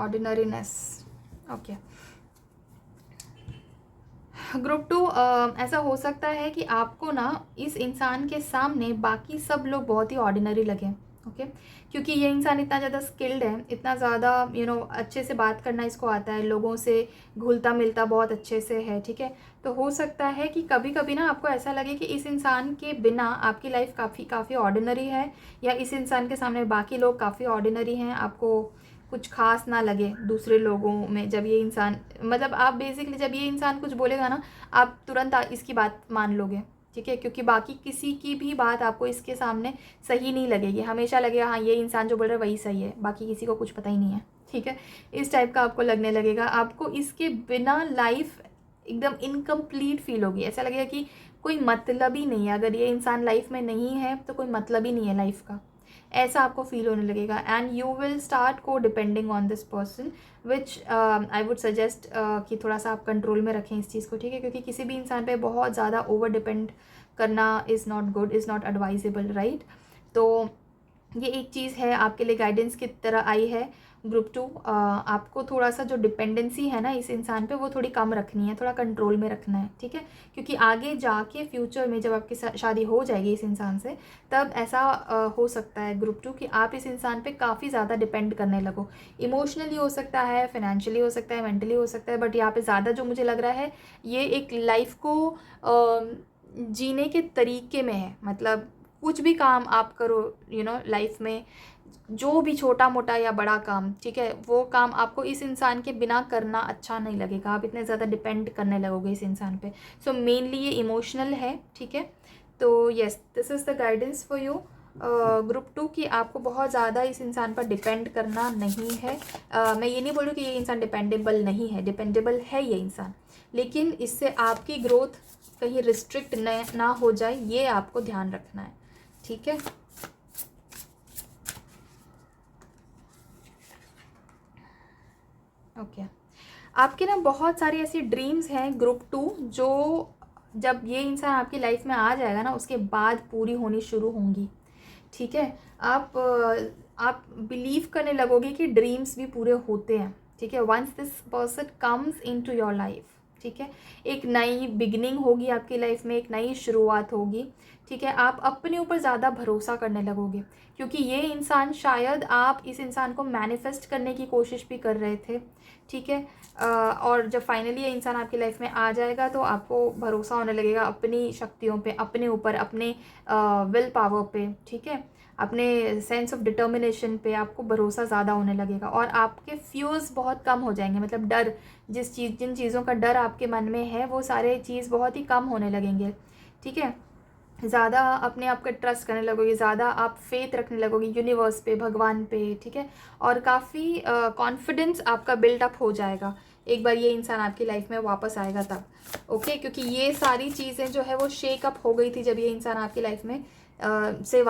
ordinariness, okay। Group 2, ऐसा हो सकता है कि आपको ना इस इंसान के सामने बाकी सब लोग बहुत ही ऑर्डिनरी लगे, ओके। क्योंकि ये इंसान इतना ज़्यादा स्किल्ड है, इतना ज़्यादा अच्छे से बात करना इसको आता है, लोगों से घुलता मिलता बहुत अच्छे से है, ठीक है। तो हो सकता है कि कभी कभी ना आपको ऐसा लगे कि इस इंसान के बिना आपकी लाइफ काफ़ी ऑर्डिनरी है, या इस इंसान के सामने बाकी लोग काफ़ी ऑर्डिनरी हैं, आपको कुछ खास ना लगे दूसरे लोगों में। जब ये इंसान, मतलब आप बेसिकली जब ये इंसान कुछ बोलेगा ना, आप तुरंत इसकी बात मान लोगे, ठीक है। क्योंकि बाकी किसी की भी बात आपको इसके सामने सही नहीं लगेगी, हमेशा लगेगा हाँ, ये इंसान जो बोल रहा है वही सही है, बाकी किसी को कुछ पता ही नहीं है, ठीक है। इस टाइप का आपको लगने लगेगा। आपको इसके बिना लाइफ एकदम इनकम्प्लीट फील होगी, ऐसा लगेगा कि कोई मतलब ही नहीं है। अगर ये इंसान लाइफ में नहीं है तो कोई मतलब ही नहीं है लाइफ का, ऐसा आपको फील होने लगेगा। एंड यू विल स्टार्ट को depending on this person, which I would suggest कि थोड़ा सा आप कंट्रोल में रखें इस चीज़ को, ठीक है। क्योंकि किसी भी इंसान पे बहुत ज़्यादा ओवर डिपेंड करना is not good, is not advisable, right. तो ये एक चीज़ है आपके लिए गाइडेंस की तरह आई है। ग्रुप 2, आपको थोड़ा सा जो डिपेंडेंसी है ना इस इंसान पे, वो थोड़ी कम रखनी है, थोड़ा कंट्रोल में रखना है, ठीक है। क्योंकि आगे जाके फ्यूचर में जब आपकी शादी हो जाएगी इस इंसान से, तब ऐसा हो सकता है ग्रुप 2 कि आप इस इंसान पे काफ़ी ज़्यादा डिपेंड करने लगो। इमोशनली हो सकता है, फाइनेंशियली हो सकता है, मेंटली हो सकता है, बट यहाँ पे ज़्यादा जो मुझे लग रहा है ये एक लाइफ को जीने के तरीके में है। मतलब कुछ भी काम आप करो लाइफ में, जो भी छोटा मोटा या बड़ा काम, ठीक है, वो काम आपको इस इंसान के बिना करना अच्छा नहीं लगेगा। आप इतने ज़्यादा डिपेंड करने लगोगे इस इंसान पे। सो मेनली ये इमोशनल है, ठीक है। तो yes, this is the guidance for you group 2 कि आपको बहुत ज़्यादा इस इंसान पर डिपेंड करना नहीं है। मैं ये नहीं बोल रही कि ये इंसान डिपेंडेबल नहीं है, डिपेंडेबल है ये इंसान, लेकिन इससे आपकी ग्रोथ कहीं रिस्ट्रिक्ट ना हो जाए, ये आपको ध्यान रखना है, ठीक है। ओके, आपके ना बहुत सारी ऐसी ड्रीम्स हैं ग्रुप 2, जो जब ये इंसान आपकी लाइफ में आ जाएगा ना उसके बाद पूरी होनी शुरू होंगी, ठीक है। आप बिलीव करने लगोगे कि ड्रीम्स भी पूरे होते हैं, ठीक है। Once this person comes into your life, ठीक है, एक नई बिगनिंग होगी आपकी लाइफ में, एक नई शुरुआत होगी, ठीक है। आप अपने ऊपर ज़्यादा भरोसा करने लगोगे, क्योंकि ये इंसान, शायद आप इस इंसान को मैनिफेस्ट करने की कोशिश भी कर रहे थे, ठीक है। और जब फाइनली ये इंसान आपकी लाइफ में आ जाएगा तो आपको भरोसा होने लगेगा अपनी शक्तियों पे, अपने ऊपर, अपने विल पावर पे, ठीक है, अपने सेंस ऑफ डिटर्मिनेशन पे आपको भरोसा ज़्यादा होने लगेगा, और आपके फ्यूज़ बहुत कम हो जाएंगे, मतलब डर, जिन चीज़ों का डर आपके मन में है वो सारे चीज़ बहुत ही कम होने लगेंगे, ठीक है। ज़्यादा अपने आप का ट्रस्ट करने लगोगे, ज़्यादा आप फेथ रखने लगोगे यूनिवर्स पे, भगवान पे, ठीक है। और काफ़ी कॉन्फिडेंस आपका बिल्डअप हो जाएगा एक बार ये इंसान आपकी लाइफ में वापस आएगा तब, ओके। क्योंकि ये सारी चीज़ें जो है वो शेक अप हो गई थी जब ये इंसान आपकी लाइफ में से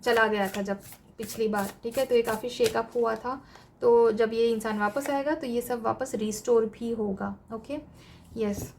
चला गया था जब पिछली बार, ठीक है। तो ये काफ़ी शेक अप हुआ था, तो जब ये इंसान वापस आएगा तो ये सब वापस रिस्टोर भी होगा, ओके, यस।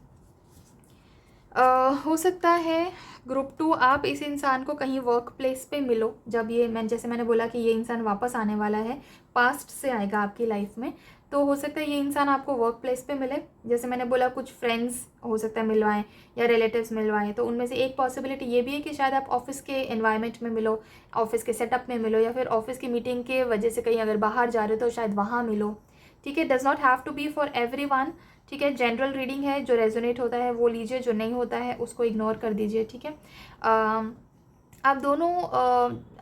हो सकता है ग्रुप 2 आप इस इंसान को कहीं वर्क प्लेस पे मिलो, जब ये जैसे मैंने बोला कि ये इंसान वापस आने वाला है, पास्ट से आएगा आपकी लाइफ में, तो हो सकता है ये इंसान आपको वर्क प्लेस पे मिले। जैसे मैंने बोला कुछ फ्रेंड्स हो सकता है मिलवाएं या रिलेटिव्स मिलवाएं, तो उनमें से एक पॉसिबिलिटी ये भी है कि शायद आप ऑफिस के एनवायरनमेंट में मिलो, ऑफिस के सेटअप में मिलो, या फिर ऑफिस की मीटिंग के वजह से कहीं अगर बाहर जा रहे हो तो शायद वहाँ मिलो, ठीक है। Does not have to be for everyone, ठीक है। जनरल रीडिंग है, जो रेजोनेट होता है वो लीजिए, जो नहीं होता है उसको इग्नोर कर दीजिए, ठीक है। आप दोनों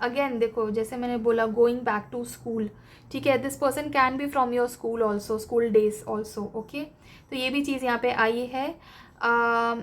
अगेन देखो, जैसे मैंने बोला गोइंग बैक टू स्कूल, ठीक है, this person can B from your school also, school days also, okay. तो ये भी चीज़ यहाँ पे आई है।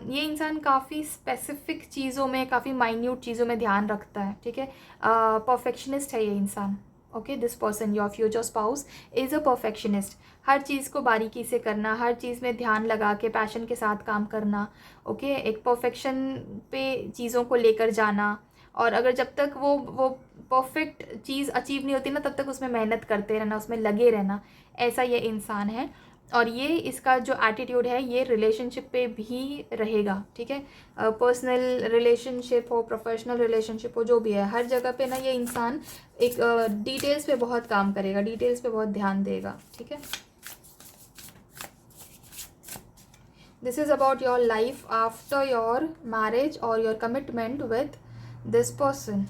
ये इंसान काफ़ी स्पेसिफिक चीज़ों में, काफ़ी माइन्यूट चीज़ों में ध्यान रखता है, ठीक है। परफेक्शनिस्ट है ये इंसान, okay. This person, your future spouse, is a perfectionist. हर चीज़ को बारीकी से करना, हर चीज़ में ध्यान लगा के पैशन के साथ काम करना, ओके। एक परफेक्शन पे चीज़ों को लेकर जाना, और अगर जब तक वो परफेक्ट चीज़ अचीव नहीं होती ना, तब तक उसमें मेहनत करते रहना, उसमें लगे रहना, ऐसा ये इंसान है। और ये इसका जो एटीट्यूड है ये रिलेशनशिप पे भी रहेगा, ठीक है। पर्सनल रिलेशनशिप हो, प्रोफेशनल रिलेशनशिप हो, जो भी है, हर जगह पे ना ये इंसान एक डिटेल्स पे बहुत काम करेगा, डिटेल्स पे बहुत ध्यान देगा, ठीक है। This is about your life after your marriage और your commitment with this person,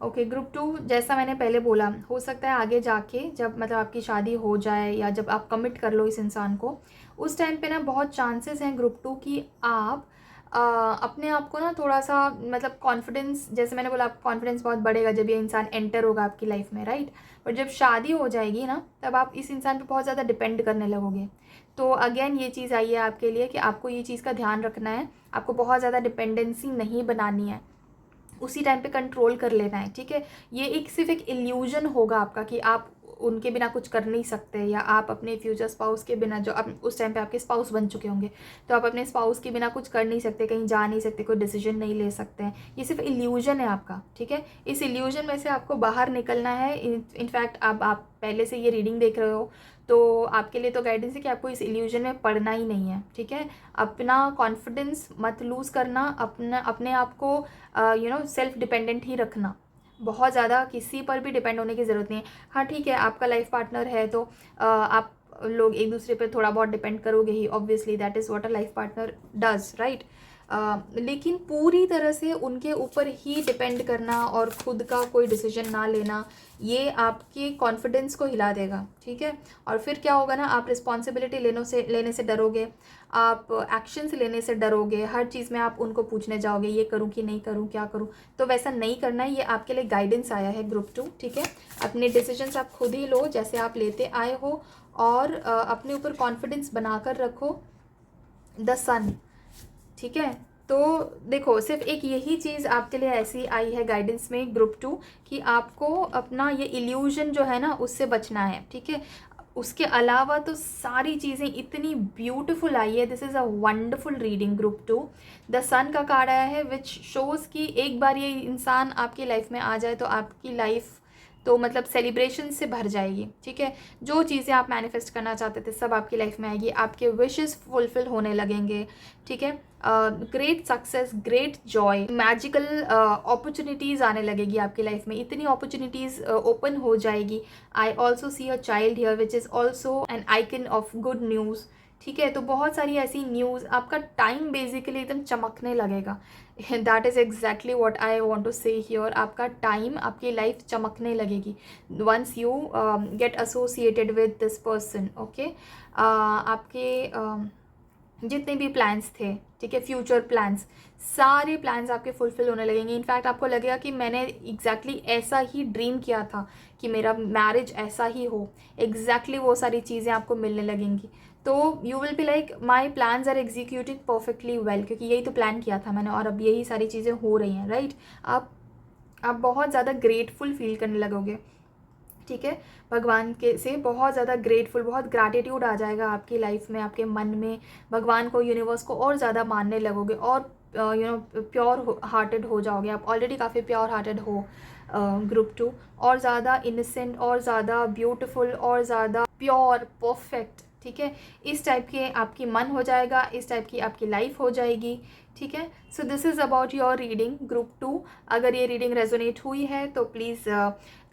okay. Group 2, जैसा मैंने पहले बोला, हो सकता है आगे जाके जब मतलब आपकी शादी हो जाए या जब आप कमिट कर लो इस इंसान को, उस टाइम पे ना बहुत चांसेस हैं ग्रुप 2 की आप अपने आप को ना थोड़ा सा मतलब कॉन्फिडेंस, जैसे मैंने बोला आपका कॉन्फिडेंस बहुत बढ़ेगा जब ये इंसान एंटर होगा आपकी लाइफ में, राइट। और जब शादी हो जाएगी ना, तब आप इस इंसान पे बहुत ज़्यादा डिपेंड करने लगोगे। तो अगेन ये चीज़ आई है आपके लिए कि आपको ये चीज़ का ध्यान रखना है, आपको बहुत ज़्यादा डिपेंडेंसी नहीं बनानी है, उसी टाइम पे कंट्रोल कर लेना है, ठीक है। ये एक सिर्फ एक इल्यूजन होगा आपका कि आप उनके बिना कुछ कर नहीं सकते, या आप अपने फ्यूचर स्पाउस के बिना, जो आप उस टाइम पे आपके स्पाउस बन चुके होंगे, तो आप अपने स्पाउस के बिना कुछ कर नहीं सकते, कहीं जा नहीं सकते, कोई डिसीजन नहीं ले सकते हैं। ये सिर्फ इल्यूजन है आपका, ठीक है। इस इल्यूजन में से आपको बाहर निकलना है। इनफैक्ट अब आप पहले से ये रीडिंग देख रहे हो तो आपके लिए तो गाइडेंस है कि आपको इस इल्यूजन में पड़ना ही नहीं है, ठीक है। अपना कॉन्फिडेंस मत लूज़ करना, अपने आप को सेल्फ डिपेंडेंट ही रखना, बहुत ज़्यादा किसी पर भी डिपेंड होने की ज़रूरत नहीं है। हाँ ठीक है, आपका लाइफ पार्टनर है तो आप लोग एक दूसरे पर थोड़ा बहुत डिपेंड करोगे ही, obviously that is what a life partner does, right. लेकिन पूरी तरह से उनके ऊपर ही डिपेंड करना और खुद का कोई डिसीजन ना लेना, ये आपके कॉन्फिडेंस को हिला देगा, ठीक है। और फिर क्या होगा ना, आप रिस्पॉन्सिबिलिटी लेने से डरोगे, आप एक्शंस लेने से डरोगे, हर चीज़ में आप उनको पूछने जाओगे ये करूँ कि नहीं करूँ, क्या करूँ। तो वैसा नहीं करना है, ये आपके लिए गाइडेंस आया है ग्रुप 2, ठीक है। अपने डिसीजंस आप खुद ही लो जैसे आप लेते आए हो, और अपने ऊपर कॉन्फिडेंस बनाकर रखो, द सन, ठीक है। तो देखो, सिर्फ एक यही चीज़ आपके लिए ऐसी आई है गाइडेंस में ग्रुप 2 कि आपको अपना ये इल्यूजन जो है ना उससे बचना है, ठीक है। उसके अलावा तो सारी चीज़ें इतनी ब्यूटीफुल आई है। This is a wonderful reading group 2। The sun का कार्ड आया है विच शोज़ कि एक बार ये इंसान आपकी लाइफ में आ जाए तो आपकी लाइफ तो मतलब सेलिब्रेशन से भर जाएगी, ठीक है। जो चीज़ें आप मैनिफेस्ट करना चाहते थे सब आपकी लाइफ में आएगी, आपके विशेस फुलफिल होने लगेंगे, ठीक है। Great success, great Joy, magical opportunities आने लगेगी आपकी लाइफ में, इतनी अपॉर्चुनिटीज़ ओपन हो जाएगी। I also see a child here which is also an icon of good news, ठीक है। तो बहुत सारी ऐसी न्यूज़, आपका टाइम बेसिकली एकदम चमकने लगेगा। That is exactly what I want to say here. आपका टाइम, आपकी लाइफ चमकने लगेगी once you get associated with this person. Okay, आपके जितने भी प्लान्स थे, ठीक है, फ्यूचर प्लान्स, सारे प्लान्स आपके फुलफिल होने लगेंगे। इनफैक्ट आपको लगेगा कि मैंने एग्जैक्टली ऐसा ही ड्रीम किया था कि मेरा मैरिज ऐसा ही हो। एग्जैक्टली वो सारी चीज़ें आपको मिलने लगेंगी। तो you will be like my plans are executing perfectly well, क्योंकि यही तो प्लान किया था मैंने और अब यही सारी चीज़ें हो रही हैं, राइट। आप बहुत ज़्यादा ग्रेटफुल फील करने लगोगे, ठीक है। भगवान के से बहुत ज़्यादा ग्रेटफुल, बहुत ग्रैटिट्यूड आ जाएगा आपकी लाइफ में, आपके मन में। भगवान को, यूनिवर्स को और ज़्यादा मानने लगोगे और प्योर हार्टेड हो जाओगे। आप ऑलरेडी काफ़ी प्योर हार्टेड हो ग्रुप 2, और ज़्यादा इनोसेंट और ज़्यादा ब्यूटिफुल और ज़्यादा प्योर, परफेक्ट, ठीक है। इस टाइप के आपकी मन हो जाएगा, इस टाइप की आपकी लाइफ हो जाएगी, ठीक है। So this is about your reading group 2। अगर ये रीडिंग रेजोनेट हुई है तो प्लीज़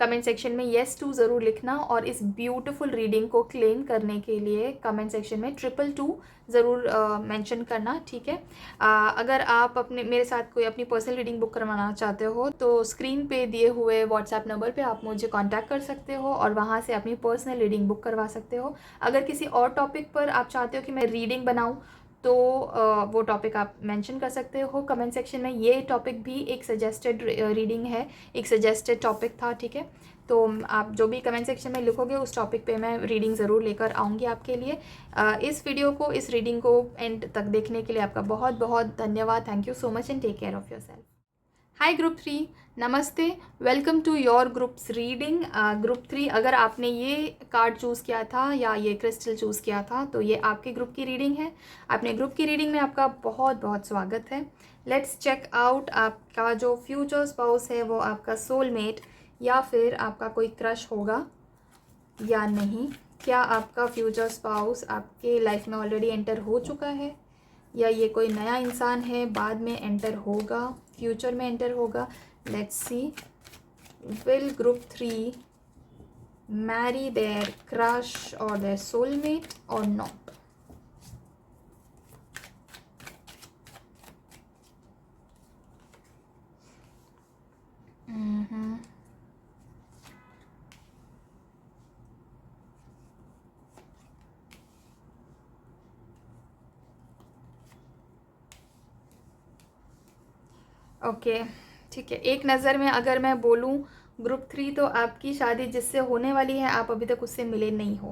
कमेंट सेक्शन में येस टू ज़रूर लिखना, और इस ब्यूटीफुल रीडिंग को क्लेम करने के लिए कमेंट सेक्शन में 222 ज़रूर मेंशन करना, ठीक है। अगर आप अपने मेरे साथ कोई अपनी पर्सनल रीडिंग बुक करवाना चाहते हो तो स्क्रीन पे दिए हुए व्हाट्सएप नंबर पे आप मुझे कांटेक्ट कर सकते हो और वहाँ से अपनी पर्सनल रीडिंग बुक करवा सकते हो। अगर किसी और टॉपिक पर आप चाहते हो कि मैं रीडिंग बनाऊँ तो वो टॉपिक आप मेंशन कर सकते हो कमेंट सेक्शन में। ये टॉपिक भी एक सजेस्टेड रीडिंग है, एक सजेस्टेड टॉपिक था, ठीक है। तो आप जो भी कमेंट सेक्शन में लिखोगे उस टॉपिक पे मैं रीडिंग ज़रूर लेकर आऊँगी आपके लिए। इस वीडियो को, इस रीडिंग को एंड तक देखने के लिए आपका बहुत बहुत धन्यवाद। Thank you so much and take care of yourself. Hi group 3, नमस्ते, welcome to your groups reading. Group 3, अगर आपने ये कार्ड चूज़ किया था या ये क्रिस्टल चूज़ किया था तो ये आपके ग्रुप की रीडिंग है। अपने ग्रुप की रीडिंग में आपका बहुत बहुत स्वागत है। लेट्स चेक आउट आपका जो फ्यूचर स्पाउस है वो आपका सोलमेट या फिर आपका कोई क्रश होगा या नहीं। क्या आपका फ्यूचर स्पाउस आपके लाइफ में ऑलरेडी एंटर हो चुका है या ये कोई नया इंसान है, बाद में एंटर होगा, फ्यूचर में एंटर होगा। Let's see, will group 3 marry their crush और देयर सोलमेट और नॉट। ओके, ठीक है। एक नज़र में अगर मैं बोलूँ ग्रुप 3 तो आपकी शादी जिससे होने वाली है आप अभी तक उससे मिले नहीं हो।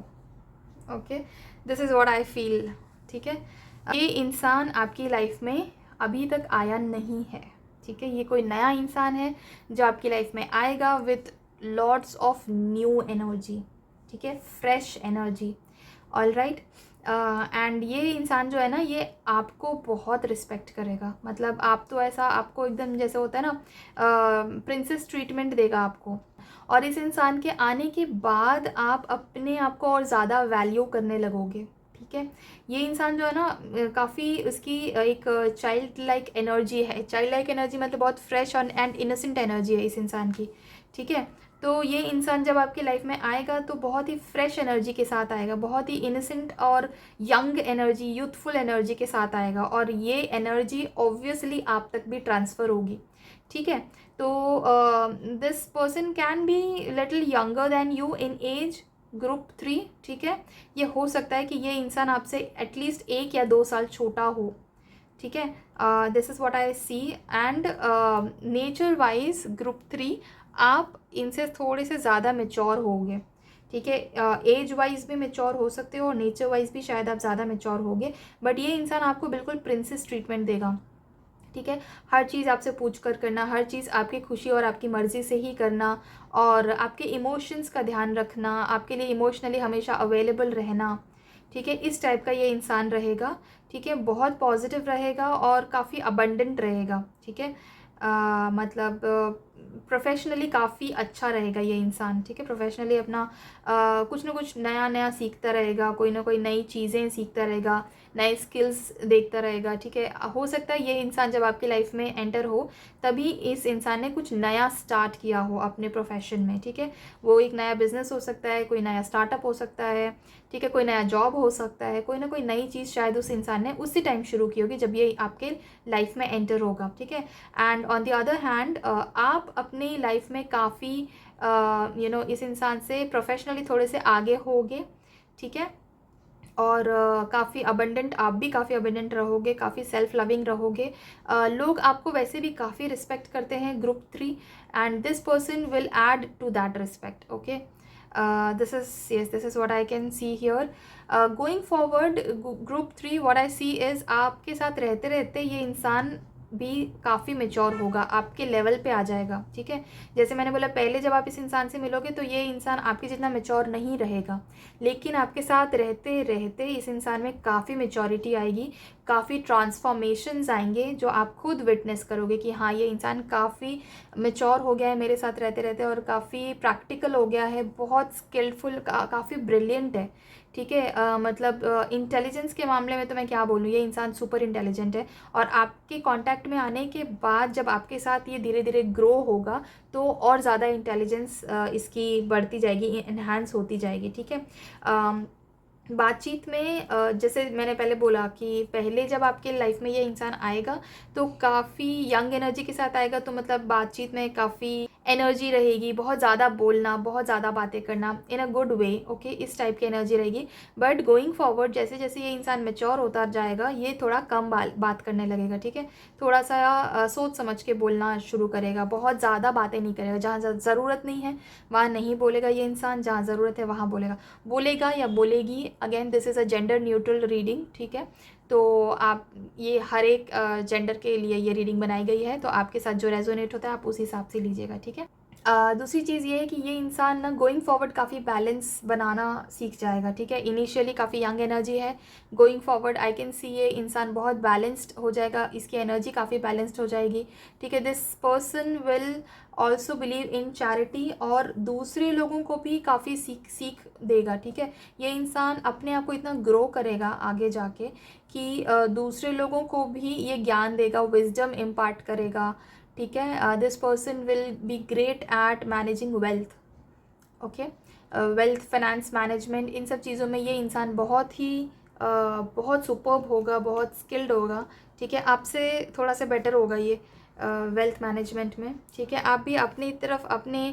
Okay, this is what I feel, ठीक है। ये इंसान आपकी लाइफ में अभी तक आया नहीं है, ठीक है। ये कोई नया इंसान है जो आपकी लाइफ में आएगा with lots of new energy, ठीक है, fresh energy. All right. And ये इंसान जो है ना, ये आपको बहुत रिस्पेक्ट करेगा। मतलब आप तो ऐसा, आपको एकदम जैसे होता है ना, प्रिंसेस ट्रीटमेंट देगा आपको। और इस इंसान के आने के बाद आप अपने आप को और ज़्यादा वैल्यू करने लगोगे, ठीक है। ये इंसान जो है ना, काफ़ी उसकी एक चाइल्ड लाइक एनर्जी है। चाइल्ड लाइक एनर्जी मतलब बहुत फ्रेश और एंड इनोसेंट एनर्जी है इस इंसान की, ठीक है। तो ये इंसान जब आपकी लाइफ में आएगा तो बहुत ही फ्रेश एनर्जी के साथ आएगा, बहुत ही इनोसेंट और यंग एनर्जी, यूथफुल एनर्जी के साथ आएगा, और ये एनर्जी ऑब्वियसली आप तक भी ट्रांसफ़र होगी, ठीक है। तो this person can be little younger than you in age, group 3, ठीक है। ये हो सकता है कि ये इंसान आपसे एटलीस्ट 1 या 2 साल छोटा हो, ठीक है। This is what I see. And nature wise group 3 आप इनसे थोड़े से ज़्यादा मेच्योर होंगे, ठीक है। एज वाइज भी मेच्योर हो सकते हो और नेचर वाइज भी शायद आप ज़्यादा मेच्योर होगे, बट ये इंसान आपको बिल्कुल प्रिंसेस ट्रीटमेंट देगा, ठीक है। हर चीज़ आपसे पूछ कर करना, हर चीज़ आपकी खुशी और आपकी मर्ज़ी से ही करना, और आपके इमोशंस का ध्यान रखना, आपके लिए इमोशनली हमेशा अवेलेबल रहना, ठीक है। इस टाइप का ये इंसान रहेगा, ठीक है। बहुत पॉजिटिव रहेगा और काफ़ी अबंडेंट रहेगा, ठीक है। मतलब प्रोफेशनली काफ़ी अच्छा रहेगा ये इंसान, ठीक है। प्रोफेशनली अपना कुछ ना कुछ नया नया सीखता रहेगा, कोई ना कोई नई चीज़ें सीखता रहेगा, नए स्किल्स देखता रहेगा, ठीक है। हो सकता है ये इंसान जब आपकी लाइफ में एंटर हो तभी इस इंसान ने कुछ नया स्टार्ट किया हो अपने प्रोफेशन में, ठीक है। वो एक नया बिजनेस हो सकता है, कोई नया स्टार्टअप हो सकता है, ठीक है, कोई नया जॉब हो सकता है, कोई ना कोई नई चीज़ शायद उस इंसान ने उसी टाइम शुरू की होगी जब ये आपके लाइफ में एंटर होगा, ठीक है। And on the other hand आप अपनी लाइफ में काफ़ी इस इंसान से प्रोफेशनली थोड़े से आगे होगे, ठीक है। और काफ़ी अबंडेंट, आप भी काफ़ी अबंडेंट रहोगे, काफ़ी सेल्फ लविंग रहोगे। लोग आपको वैसे भी काफ़ी रिस्पेक्ट करते हैं group 3, and this person will add to that respect, okay. This is what I can see here. Going forward group 3 what I see is आपके साथ रहते रहते ये इंसान भी काफ़ी मेच्योर होगा, आपके लेवल पे आ जाएगा, ठीक है। जैसे मैंने बोला पहले जब आप इस इंसान से मिलोगे तो ये इंसान आपके जितना मेच्योर नहीं रहेगा, लेकिन आपके साथ रहते रहते इस इंसान में काफ़ी मेच्योरिटी आएगी, काफ़ी ट्रांसफॉर्मेशंस आएंगे जो आप खुद विटनेस करोगे कि हाँ ये इंसान काफ़ी मेच्योर हो गया है मेरे साथ रहते रहते, और काफ़ी प्रैक्टिकल हो गया है, बहुत स्किलफुल, काफ़ी ब्रिलियंट है, ठीक है। मतलब इंटेलिजेंस के मामले में तो मैं क्या बोलूँ, ये इंसान सुपर इंटेलिजेंट है। और आपके कांटेक्ट में आने के बाद जब आपके साथ ये धीरे धीरे ग्रो होगा तो और ज़्यादा इंटेलिजेंस इसकी बढ़ती जाएगी, इन्हांस होती जाएगी, ठीक है। बातचीत में जैसे मैंने पहले बोला कि पहले जब आपके लाइफ में ये इंसान आएगा तो काफ़ी यंग एनर्जी के साथ आएगा, तो मतलब बातचीत में काफ़ी एनर्जी रहेगी, बहुत ज़्यादा बोलना, बहुत ज़्यादा बातें करना इन अ गुड वे, ओके, इस टाइप की एनर्जी रहेगी। बट गोइंग फॉरवर्ड जैसे जैसे ये इंसान मेच्योर होता जाएगा ये थोड़ा कम बात करने लगेगा, ठीक है। थोड़ा सा सोच समझ के बोलना शुरू करेगा, बहुत ज़्यादा बातें नहीं करेगा, जहाँ ज़रूरत नहीं है वहाँ नहीं बोलेगा ये इंसान, जहाँ ज़रूरत है वहाँ बोलेगा या बोलेगी। Again this is a gender neutral reading, ठीक है। तो आप ये हर एक जेंडर के लिए ये रीडिंग बनाई गई है, तो आपके साथ जो रेजोनेट होता है आप उस हिसाब से लीजिएगा, ठीक है। दूसरी चीज़ ये है कि ये इंसान ना गोइंग फॉरवर्ड काफ़ी बैलेंस बनाना सीख जाएगा, ठीक है। इनिशियली काफ़ी यंग एनर्जी है, गोइंग फॉरवर्ड आई कैन सी ये इंसान बहुत बैलेंस्ड हो जाएगा, इसकी एनर्जी काफ़ी बैलेंस्ड हो जाएगी, ठीक है। This person will also believe in charity और दूसरे लोगों को भी काफ़ी सीख देगा, ठीक है। ये इंसान अपने आप को इतना ग्रो करेगा आगे जाके कि दूसरे लोगों को भी ये ज्ञान देगा, विजडम इम्पार्ट करेगा, ठीक है। This person will be great at managing wealth, okay. Wealth, finance management, इन सब चीज़ों में ये इंसान बहुत सुपर्ब होगा, बहुत स्किल्ड होगा, ठीक है। आपसे थोड़ा सा बेटर होगा ये वेल्थ मैनेजमेंट में, ठीक है। आप भी अपनी तरफ अपने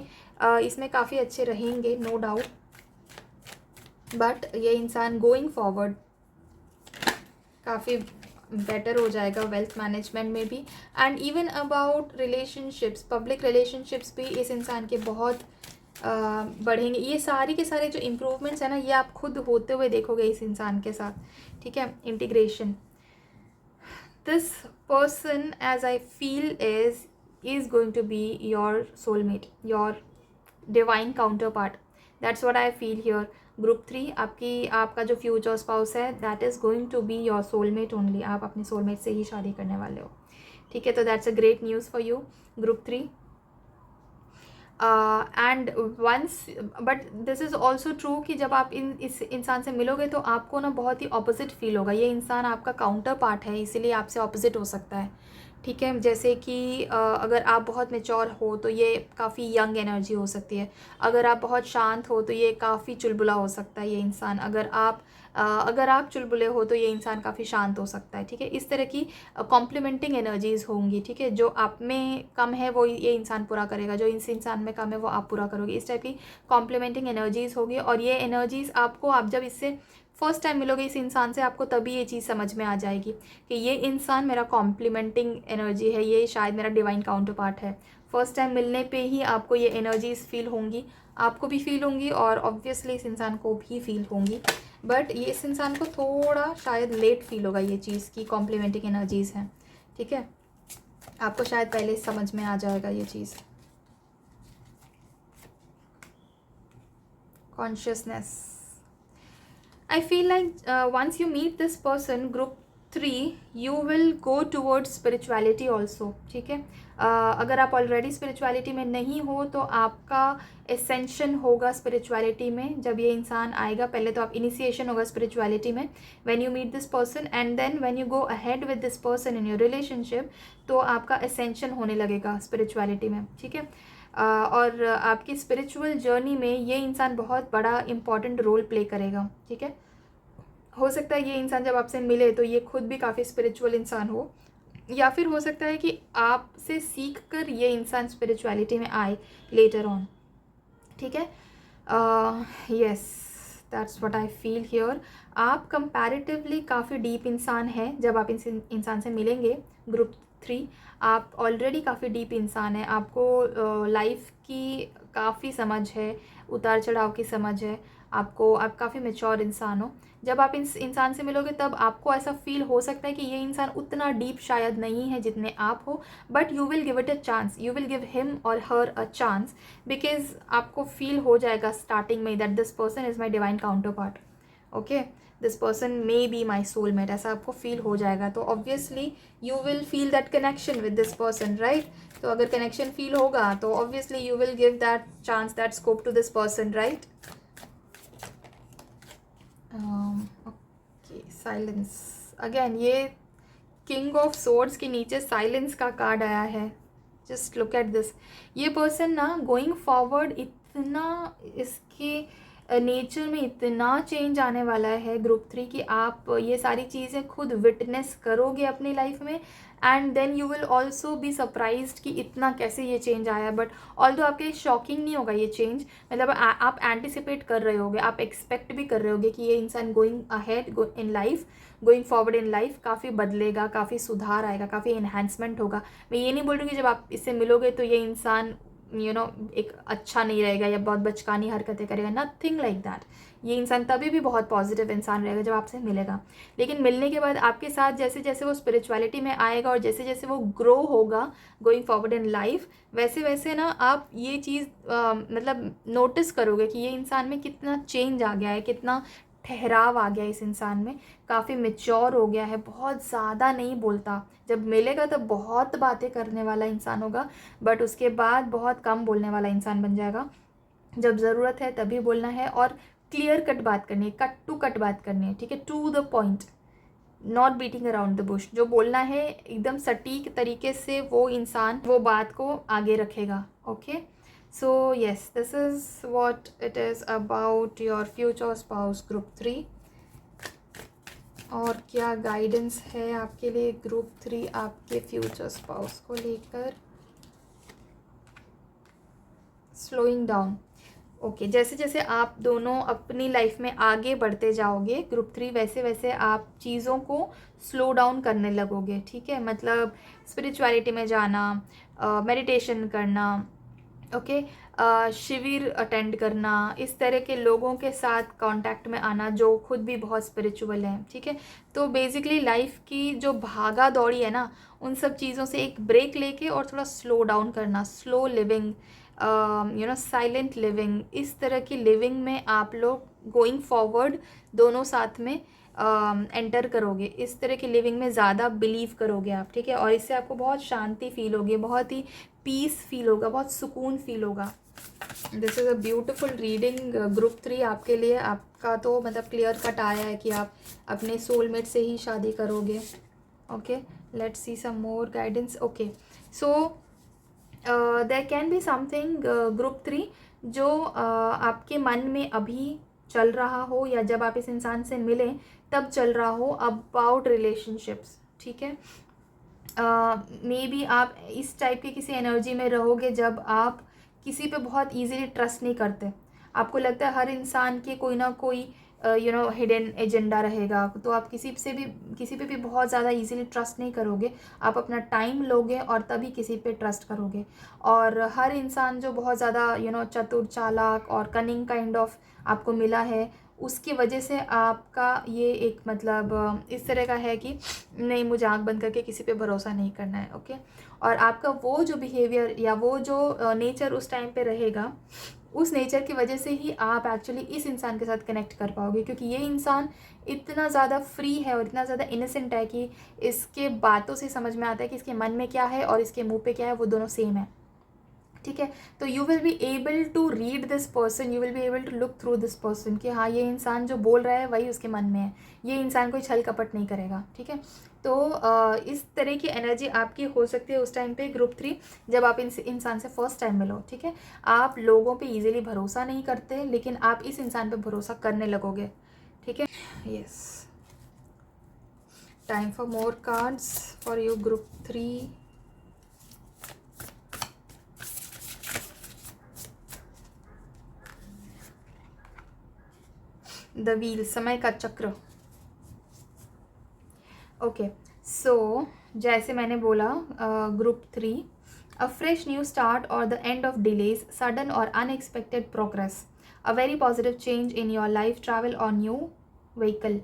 इसमें काफ़ी अच्छे रहेंगे, नो डाउट। बट ये इंसान गोइंग फॉरवर्ड काफ़ी बेटर हो जाएगा वेल्थ मैनेजमेंट में भी। And even about relationships, public relationships भी इस इंसान के बहुत बढ़ेंगे। ये सारी के सारे जो इम्प्रूवमेंट्स है ना ये आप खुद होते हुए देखोगे इस इंसान के साथ, ठीक है। Integration, this person as I feel is going to be your soulmate, your divine counterpart, that's what I feel here. Group 3 आपका जो फ्यूचर स्पाउस है that is going to be your soulmate only, आप अपने soulmate से ही शादी करने वाले हो, ठीक है। तो that's a great news for you group 3। And once, but this is also true कि जब आप इस इंसान से मिलोगे तो आपको ना बहुत ही ऑपोजिट फील होगा, ये इंसान आपका काउंटर पार्ट है इसीलिए आपसे ऑपोजिट हो सकता है, ठीक है। जैसे कि अगर आप बहुत मेच्योर हो तो ये काफ़ी यंग एनर्जी हो सकती है, अगर आप बहुत शांत हो तो ये काफ़ी चुलबुला हो सकता है ये इंसान, अगर आप चुलबुले हो तो ये इंसान काफ़ी शांत हो सकता है, ठीक है। इस तरह की कॉम्प्लीमेंटिंग एनर्जीज़ होंगी, ठीक है। जो आप में कम है वो ये इंसान पूरा करेगा, जो इस इंसान में कम है वो आप पूरा करोगे, इस टाइप की कॉम्प्लीमेंटिंग एनर्जीज़ होगी। और ये एनर्जीज़ आपको, आप जब इससे फर्स्ट टाइम मिलोगे इस इंसान से, आपको तभी ये चीज़ समझ में आ जाएगी कि ये इंसान मेरा कॉम्प्लीमेंटिंग एनर्जी है, ये शायद मेरा डिवाइन काउंटर पार्ट है। फर्स्ट टाइम मिलने पे ही आपको ये एनर्जीज़ फील होंगी, आपको भी फील होंगी और ऑब्वियसली इस इंसान को भी फील होंगी। बट ये इस इंसान को थोड़ा शायद लेट फील होगा ये चीज़ की कॉम्प्लीमेंटिंग एनर्जीज़ हैं, ठीक है। आपको शायद पहले समझ में आ जाएगा ये चीज़। Consciousness, I feel like once you meet this person, group 3 you will go towards spirituality also, ठीक है। अगर आप ऑलरेडी स्पिरिचुअलिटी में नहीं हो तो आपका एसेंशन होगा स्पिरिचुअलिटी में जब ये इंसान आएगा। पहले तो आप इनिशिएशन होगा स्पिरिचुअलिटी में when you meet this person, and then when you go ahead with this person in your relationship, तो आपका एसेंशन होने लगेगा स्पिरिचुअलिटी में, ठीक है। और आपकी स्पिरिचुअल जर्नी में ये इंसान बहुत बड़ा इंपॉर्टेंट रोल प्ले करेगा, ठीक है। हो सकता है ये इंसान जब आपसे मिले तो ये खुद भी काफ़ी स्पिरिचुअल इंसान हो, या फिर हो सकता है कि आपसे सीख कर ये इंसान स्पिरिचुअलिटी में आए लेटर ऑन, ठीक है। Yes, that's what I feel here. आप कंपैरेटिवली काफ़ी डीप इंसान हैं जब आप इस इंसान से मिलेंगे। ग्रुप 3 आप ऑलरेडी काफ़ी डीप इंसान हैं, आपको लाइफ की काफ़ी समझ है, उतार चढ़ाव की समझ है, आप काफ़ी मैच्योर इंसान हो। जब आप इस इंसान से मिलोगे तब आपको ऐसा फील हो सकता है कि ये इंसान उतना डीप शायद नहीं है जितने आप हो, but you will give it a chance, you will give him और हर अ चांस, बिकॉज आपको फील हो जाएगा स्टार्टिंग में that this person is my divine counter part, okay, this person may be my soulmate, ऐसा आपको feel हो जाएगा। तो obviously you will feel that connection with this person, right. तो अगर कनेक्शन फील होगा तो obviously you will give that chance, that scope to this person, right. Okay, silence again, ये किंग ऑफ सोर्ड्स के नीचे साइलेंस का card आया है। Just look at this. ये पर्सन ना गोइंग फॉरवर्ड इतना, इसके नेचर में इतना चेंज आने वाला है ग्रुप 3 की आप ये सारी चीज़ें खुद विटनेस करोगे अपनी लाइफ में, and then you will also be surprised कि इतना कैसे ये चेंज आया। बट ऑल्दो आपके शॉकिंग नहीं होगा ये चेंज, मतलब आप एंटिसिपेट कर रहे होगे, आप एक्सपेक्ट भी कर रहे होगे कि ये इंसान going ahead in life, going forward in life काफ़ी बदलेगा, काफ़ी सुधार आएगा, काफ़ी इन्हांसमेंट होगा। मैं ये नहीं बोल रही कि जब आप इससे मिलोगे तो ये इंसान एक अच्छा नहीं रहेगा या बहुत बचकानी हरकतें करेगा, नथिंग लाइक दैट। ये इंसान तभी भी बहुत पॉजिटिव इंसान रहेगा जब आपसे मिलेगा। लेकिन मिलने के बाद आपके साथ जैसे जैसे वो स्पिरिचुअलिटी में आएगा और जैसे जैसे वो ग्रो होगा गोइंग फॉरवर्ड इन लाइफ, वैसे वैसे ना आप ये चीज़ मतलब नोटिस करोगे कि ये इंसान में कितना चेंज आ गया है, कितना ठहराव आ गया इस इंसान में, काफ़ी मेच्योर हो गया है, बहुत ज़्यादा नहीं बोलता। जब मिलेगा तो बहुत बातें करने वाला इंसान होगा, बट उसके बाद बहुत कम बोलने वाला इंसान बन जाएगा। जब ज़रूरत है तभी बोलना है, और क्लियर कट बात करनी है, कट टू कट बात करनी है, ठीक है, to the point, not beating around the bush. जो बोलना है एकदम सटीक तरीके से वो इंसान वो बात को आगे रखेगा, okay. So yes, this is what it is about your future spouse group 3। और क्या गाइडेंस है आपके लिए ग्रुप 3 आपके फ्यूचर स्पाउस को लेकर। स्लोइंग डाउन, ओके, जैसे जैसे आप दोनों अपनी लाइफ में आगे बढ़ते जाओगे ग्रुप 3, वैसे वैसे आप चीज़ों को स्लो डाउन करने लगोगे, ठीक है। मतलब स्पिरिचुअलिटी में जाना, मेडिटेशन करना, ओके, शिविर अटेंड करना, इस तरह के लोगों के साथ कांटेक्ट में आना जो खुद भी बहुत स्पिरिचुअल हैं, ठीक है। तो बेसिकली लाइफ की जो भागा दौड़ी है ना, उन सब चीज़ों से एक ब्रेक लेके और थोड़ा स्लो डाउन करना, स्लो लिविंग, साइलेंट लिविंग, इस तरह की लिविंग में आप लोग गोइंग फॉरवर्ड दोनों साथ में एंटर करोगे। इस तरह की लिविंग में ज़्यादा बिलीव करोगे आप, ठीक है, और इससे आपको बहुत शांति फील होगी, बहुत ही पीस फील होगा, बहुत सुकून फील होगा। This is a beautiful reading group 3 आपके लिए। आपका तो मतलब क्लियर कट आया है कि आप अपने सोलमेट से ही शादी करोगे, okay. Let's see some more guidance, okay. So there can be something group 3 जो आपके मन में अभी चल रहा हो, या जब आप इस इंसान से मिलें तब चल रहा हो, अबाउट रिलेशनशिप्स, ठीक है। मे बी आप इस टाइप की किसी एनर्जी में रहोगे जब आप किसी पे बहुत इजीली ट्रस्ट नहीं करते। आपको लगता है हर इंसान के कोई ना कोई हिडन एजेंडा रहेगा, तो आप किसी पे भी बहुत ज़्यादा इजीली ट्रस्ट नहीं करोगे। आप अपना टाइम लोगे और तभी किसी पे ट्रस्ट करोगे। और हर इंसान जो बहुत ज़्यादा चतुर, चालाक और कनिंग काइंड ऑफ आपको मिला है, उसकी वजह से आपका ये एक मतलब इस तरह का है कि नहीं, मुझे आँख बंद करके किसी पे भरोसा नहीं करना है, ओके। और आपका वो जो बिहेवियर या वो जो नेचर उस टाइम पे रहेगा, उस नेचर की वजह से ही आप एक्चुअली इस इंसान के साथ कनेक्ट कर पाओगे, क्योंकि ये इंसान इतना ज़्यादा फ्री है और इतना ज़्यादा इनोसेंट है कि इसके बातों से समझ में आता है कि इसके मन में क्या है और इसके मुंह पे क्या है, वो दोनों सेम है, ठीक है। तो you will be able to read this person, you will be able to look through this person कि हाँ, ये इंसान जो बोल रहा है वही उसके मन में है, ये इंसान कोई छल कपट नहीं करेगा, ठीक है। तो इस तरह की एनर्जी आपकी हो सकती है उस टाइम पे ग्रुप 3, जब आप इंसान से फर्स्ट टाइम मिलो, ठीक है। आप लोगों पे इजीली भरोसा नहीं करते, लेकिन आप इस इंसान पे भरोसा करने लगोगे, ठीक है। Yes, time for more cards for you group 3। The wheel, समय का चक्र। ओके, सो जैसे मैंने बोला, group 3, a fresh new start और the end of delays, sudden और unexpected progress, a very positive change in your life, travel और new vehicle,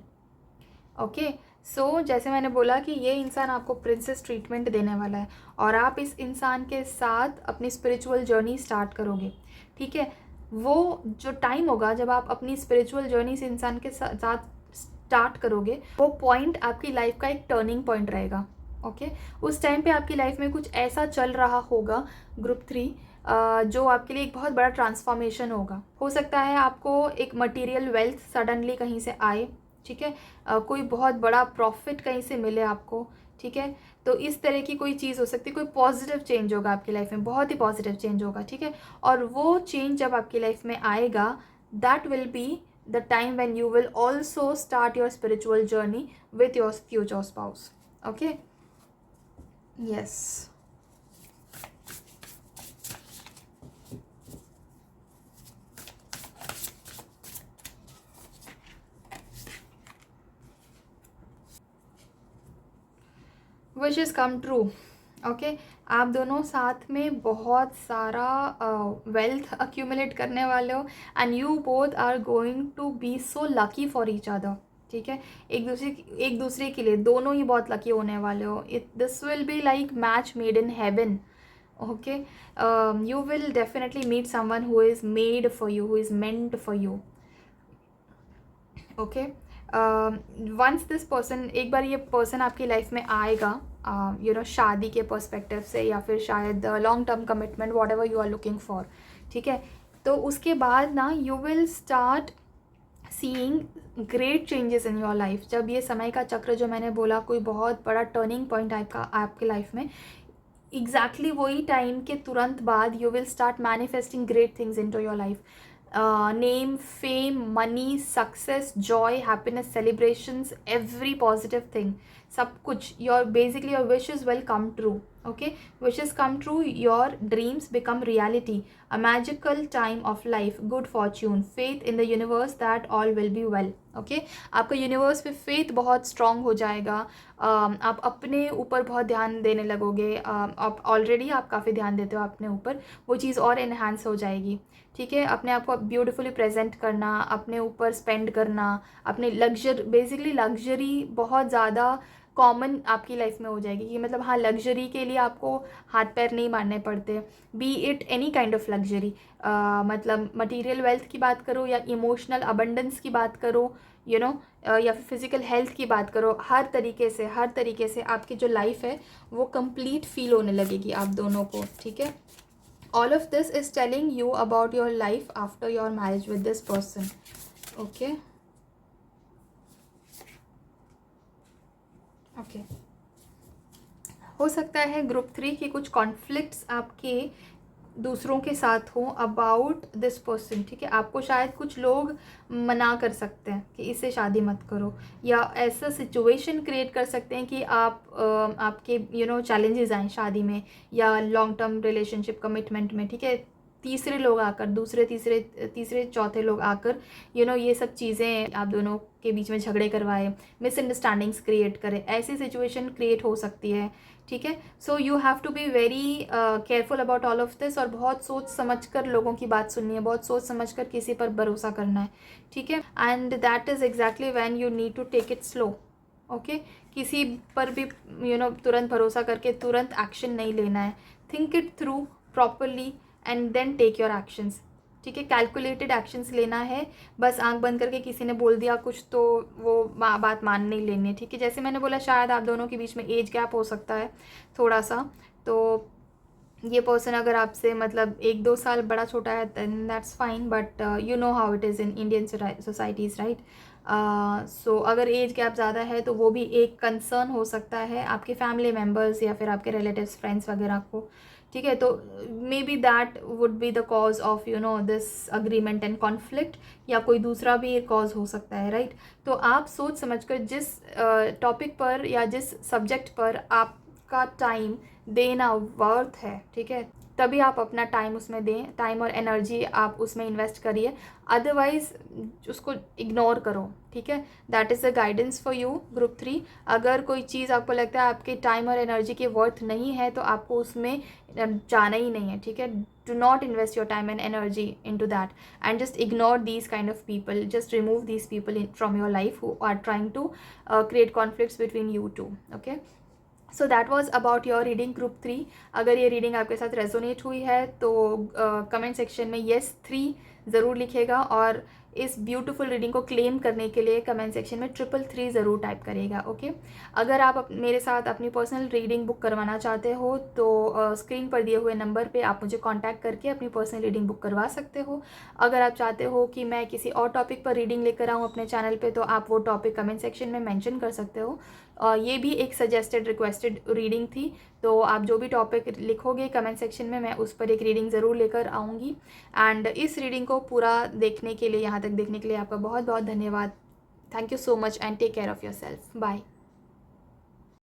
okay. So जैसे मैंने बोला कि ये इंसान आपको प्रिंसेस ट्रीटमेंट देने वाला है और आप इस इंसान के साथ अपनी स्पिरिचुअल जर्नी स्टार्ट करोगे, ठीक है। वो जो टाइम होगा जब आप अपनी स्पिरिचुअल जर्नी इस इंसान के साथ स्टार्ट करोगे, वो पॉइंट आपकी लाइफ का एक टर्निंग पॉइंट रहेगा, ओके। उस टाइम पे आपकी लाइफ में कुछ ऐसा चल रहा होगा ग्रुप 3, जो आपके लिए एक बहुत बड़ा ट्रांसफॉर्मेशन होगा। हो सकता है आपको एक मटेरियल वेल्थ सडनली कहीं से आए, ठीक है। कोई बहुत बड़ा प्रॉफिट कहीं से मिले आपको, ठीक है। तो इस तरह की कोई चीज़ हो सकती है, कोई पॉजिटिव चेंज होगा आपकी लाइफ में, बहुत ही पॉजिटिव चेंज होगा, ठीक है। और वो चेंज जब आपकी लाइफ में आएगा, that will be the time when you will also start your spiritual journey with your future spouse, okay. Yes, wishes come true, okay. आप दोनों साथ में बहुत सारा वेल्थ अक्यूमुलेट करने वाले हो and you both are going to be so lucky for each other, ठीक है। एक दूसरे के लिए दोनों ही बहुत लकी होने वाले हो। This will be like match made in heaven, okay. You will definitely meet someone who is made for you, who is meant for you, okay. Once this person, एक बार ये पर्सन आपकी लाइफ में आएगा, you know, शादी के perspective से या फिर शायद long term commitment, whatever you are looking for, ठीक है। तो उसके बाद ना you will start seeing great changes in your life. जब ये समय का चक्र जो मैंने बोला, कोई बहुत बड़ा टर्निंग पॉइंट आपका आपके लाइफ में, एग्जैक्टली वही टाइम के तुरंत बाद you will start manifesting great things into your life. Name, fame, money, success, joy, happiness, celebrations, every positive thing, सब कुछ, your basically your wishes will come true, okay. Wishes come true, your dreams become reality, a magical time of life, good fortune, faith in the universe that all will be well, okay. आपका universe पे faith बहुत strong हो जाएगा। आप अपने ऊपर बहुत ध्यान देने लगोगे। आप ऑलरेडी आप काफ़ी ध्यान देते हो अपने ऊपर, वो चीज़ और इन्हांस हो जाएगी, ठीक है। अपने आप को ब्यूटीफुली प्रेजेंट करना, अपने ऊपर स्पेंड करना, अपने बेसिकली लग्जरी बहुत ज़्यादा कॉमन आपकी लाइफ में हो जाएगी कि मतलब हाँ, लग्जरी के लिए आपको हाथ पैर नहीं मारने पड़ते, B it any kind of luxury, मतलब मटेरियल वेल्थ की बात करो या इमोशनल अबंडेंस की बात करो, यू नो, या फिर फिजिकल हेल्थ की बात करो, हर तरीके से आपकी जो लाइफ है वो कंप्लीट फील होने लगेगी आप दोनों को, ठीक है। All of this is telling you about your life after your marriage with this person, okay. Okay, हो सकता है ग्रुप 3 की कुछ कॉन्फ्लिक्ट्स आपके दूसरों के साथ हो अबाउट दिस पर्सन, ठीक है। आपको शायद कुछ लोग मना कर सकते हैं कि इससे शादी मत करो, या ऐसा सिचुएशन क्रिएट कर सकते हैं कि आपके यू नो चैलेंजेस आएँ शादी में या लॉन्ग टर्म रिलेशनशिप कमिटमेंट में, ठीक है। तीसरे लोग आकर, दूसरे तीसरे चौथे लोग आकर, यू नो, ये सब चीज़ें आप दोनों के बीच में झगड़े करवाए, मिसअंडरस्टैंडिंग्स क्रिएट करें, ऐसी सिचुएशन क्रिएट हो सकती है, ठीक है। So you have to be very careful about all of this, और बहुत सोच समझ कर लोगों की बात सुननी है, बहुत सोच समझ कर किसी पर भरोसा करना है, ठीक है। And that is exactly when you need to take it slow, okay. किसी पर भी तुरंत भरोसा करके तुरंत एक्शन नहीं लेना है। Think it through properly and then take your actions, ठीक है। कैलकुलेटेड एक्शंस लेना है, बस आंख बंद करके किसी ने बोल दिया कुछ तो वो बात मान नहीं लेनी है, ठीक है। जैसे मैंने बोला, शायद आप दोनों के बीच में एज गैप हो सकता है थोड़ा सा, तो ये पर्सन अगर आपसे मतलब 1-2 साल बड़ा छोटा है then that's fine, but you know how it is in Indian societies, right. So अगर एज गैप ज़्यादा है तो वो भी एक कंसर्न हो सकता है आपके फैमिली मेम्बर्स या फिर आपके रिलेटिव्स, फ्रेंड्स वगैरह को, ठीक है। तो may be that would be the cause of this agreement and conflict, या कोई दूसरा भी एक कॉज हो सकता है, राइट। तो आप सोच समझकर जिस टॉपिक पर या जिस सब्जेक्ट पर आपका टाइम देना वर्थ है, ठीक है, तभी आप अपना टाइम उसमें दें, टाइम और एनर्जी आप उसमें इन्वेस्ट करिए, अदरवाइज उसको इग्नोर करो, ठीक है। That is the guidance for you group 3। अगर कोई चीज़ आपको लगता है आपके टाइम और एनर्जी के वर्थ नहीं है तो आपको उसमें जाना ही नहीं है, ठीक है। Do not invest your time and energy into that and just ignore these kind of people, just remove these people from your life who are trying to create conflicts between you two, okay. So that was about your reading group 3। अगर ये reading आपके साथ resonate हुई है तो comment section में yes 3 ज़रूर लिखेगा, और इस ब्यूटीफुल रीडिंग को क्लेम करने के लिए कमेंट सेक्शन में 333 ज़रूर टाइप करेगा, ओके। अगर आप मेरे साथ अपनी पर्सनल रीडिंग बुक करवाना चाहते हो तो स्क्रीन पर दिए हुए नंबर पे आप मुझे कांटेक्ट करके अपनी पर्सनल रीडिंग बुक करवा सकते हो। अगर आप चाहते हो कि मैं किसी और टॉपिक पर रीडिंग लेकर आऊँ अपने चैनल पे, तो आप वो टॉपिक कमेंट सेक्शन में मेंशन कर सकते हो। ये भी एक सजेस्टेड रिक्वेस्टेड रीडिंग थी, तो आप जो भी टॉपिक लिखोगे कमेंट सेक्शन में, मैं उस पर एक रीडिंग ज़रूर लेकर आऊँगी। एंड इस रीडिंग को पूरा देखने के लिए, यहाँ तक देखने के लिए आपका बहुत बहुत धन्यवाद। Thank you so much and take care of yourself. Bye.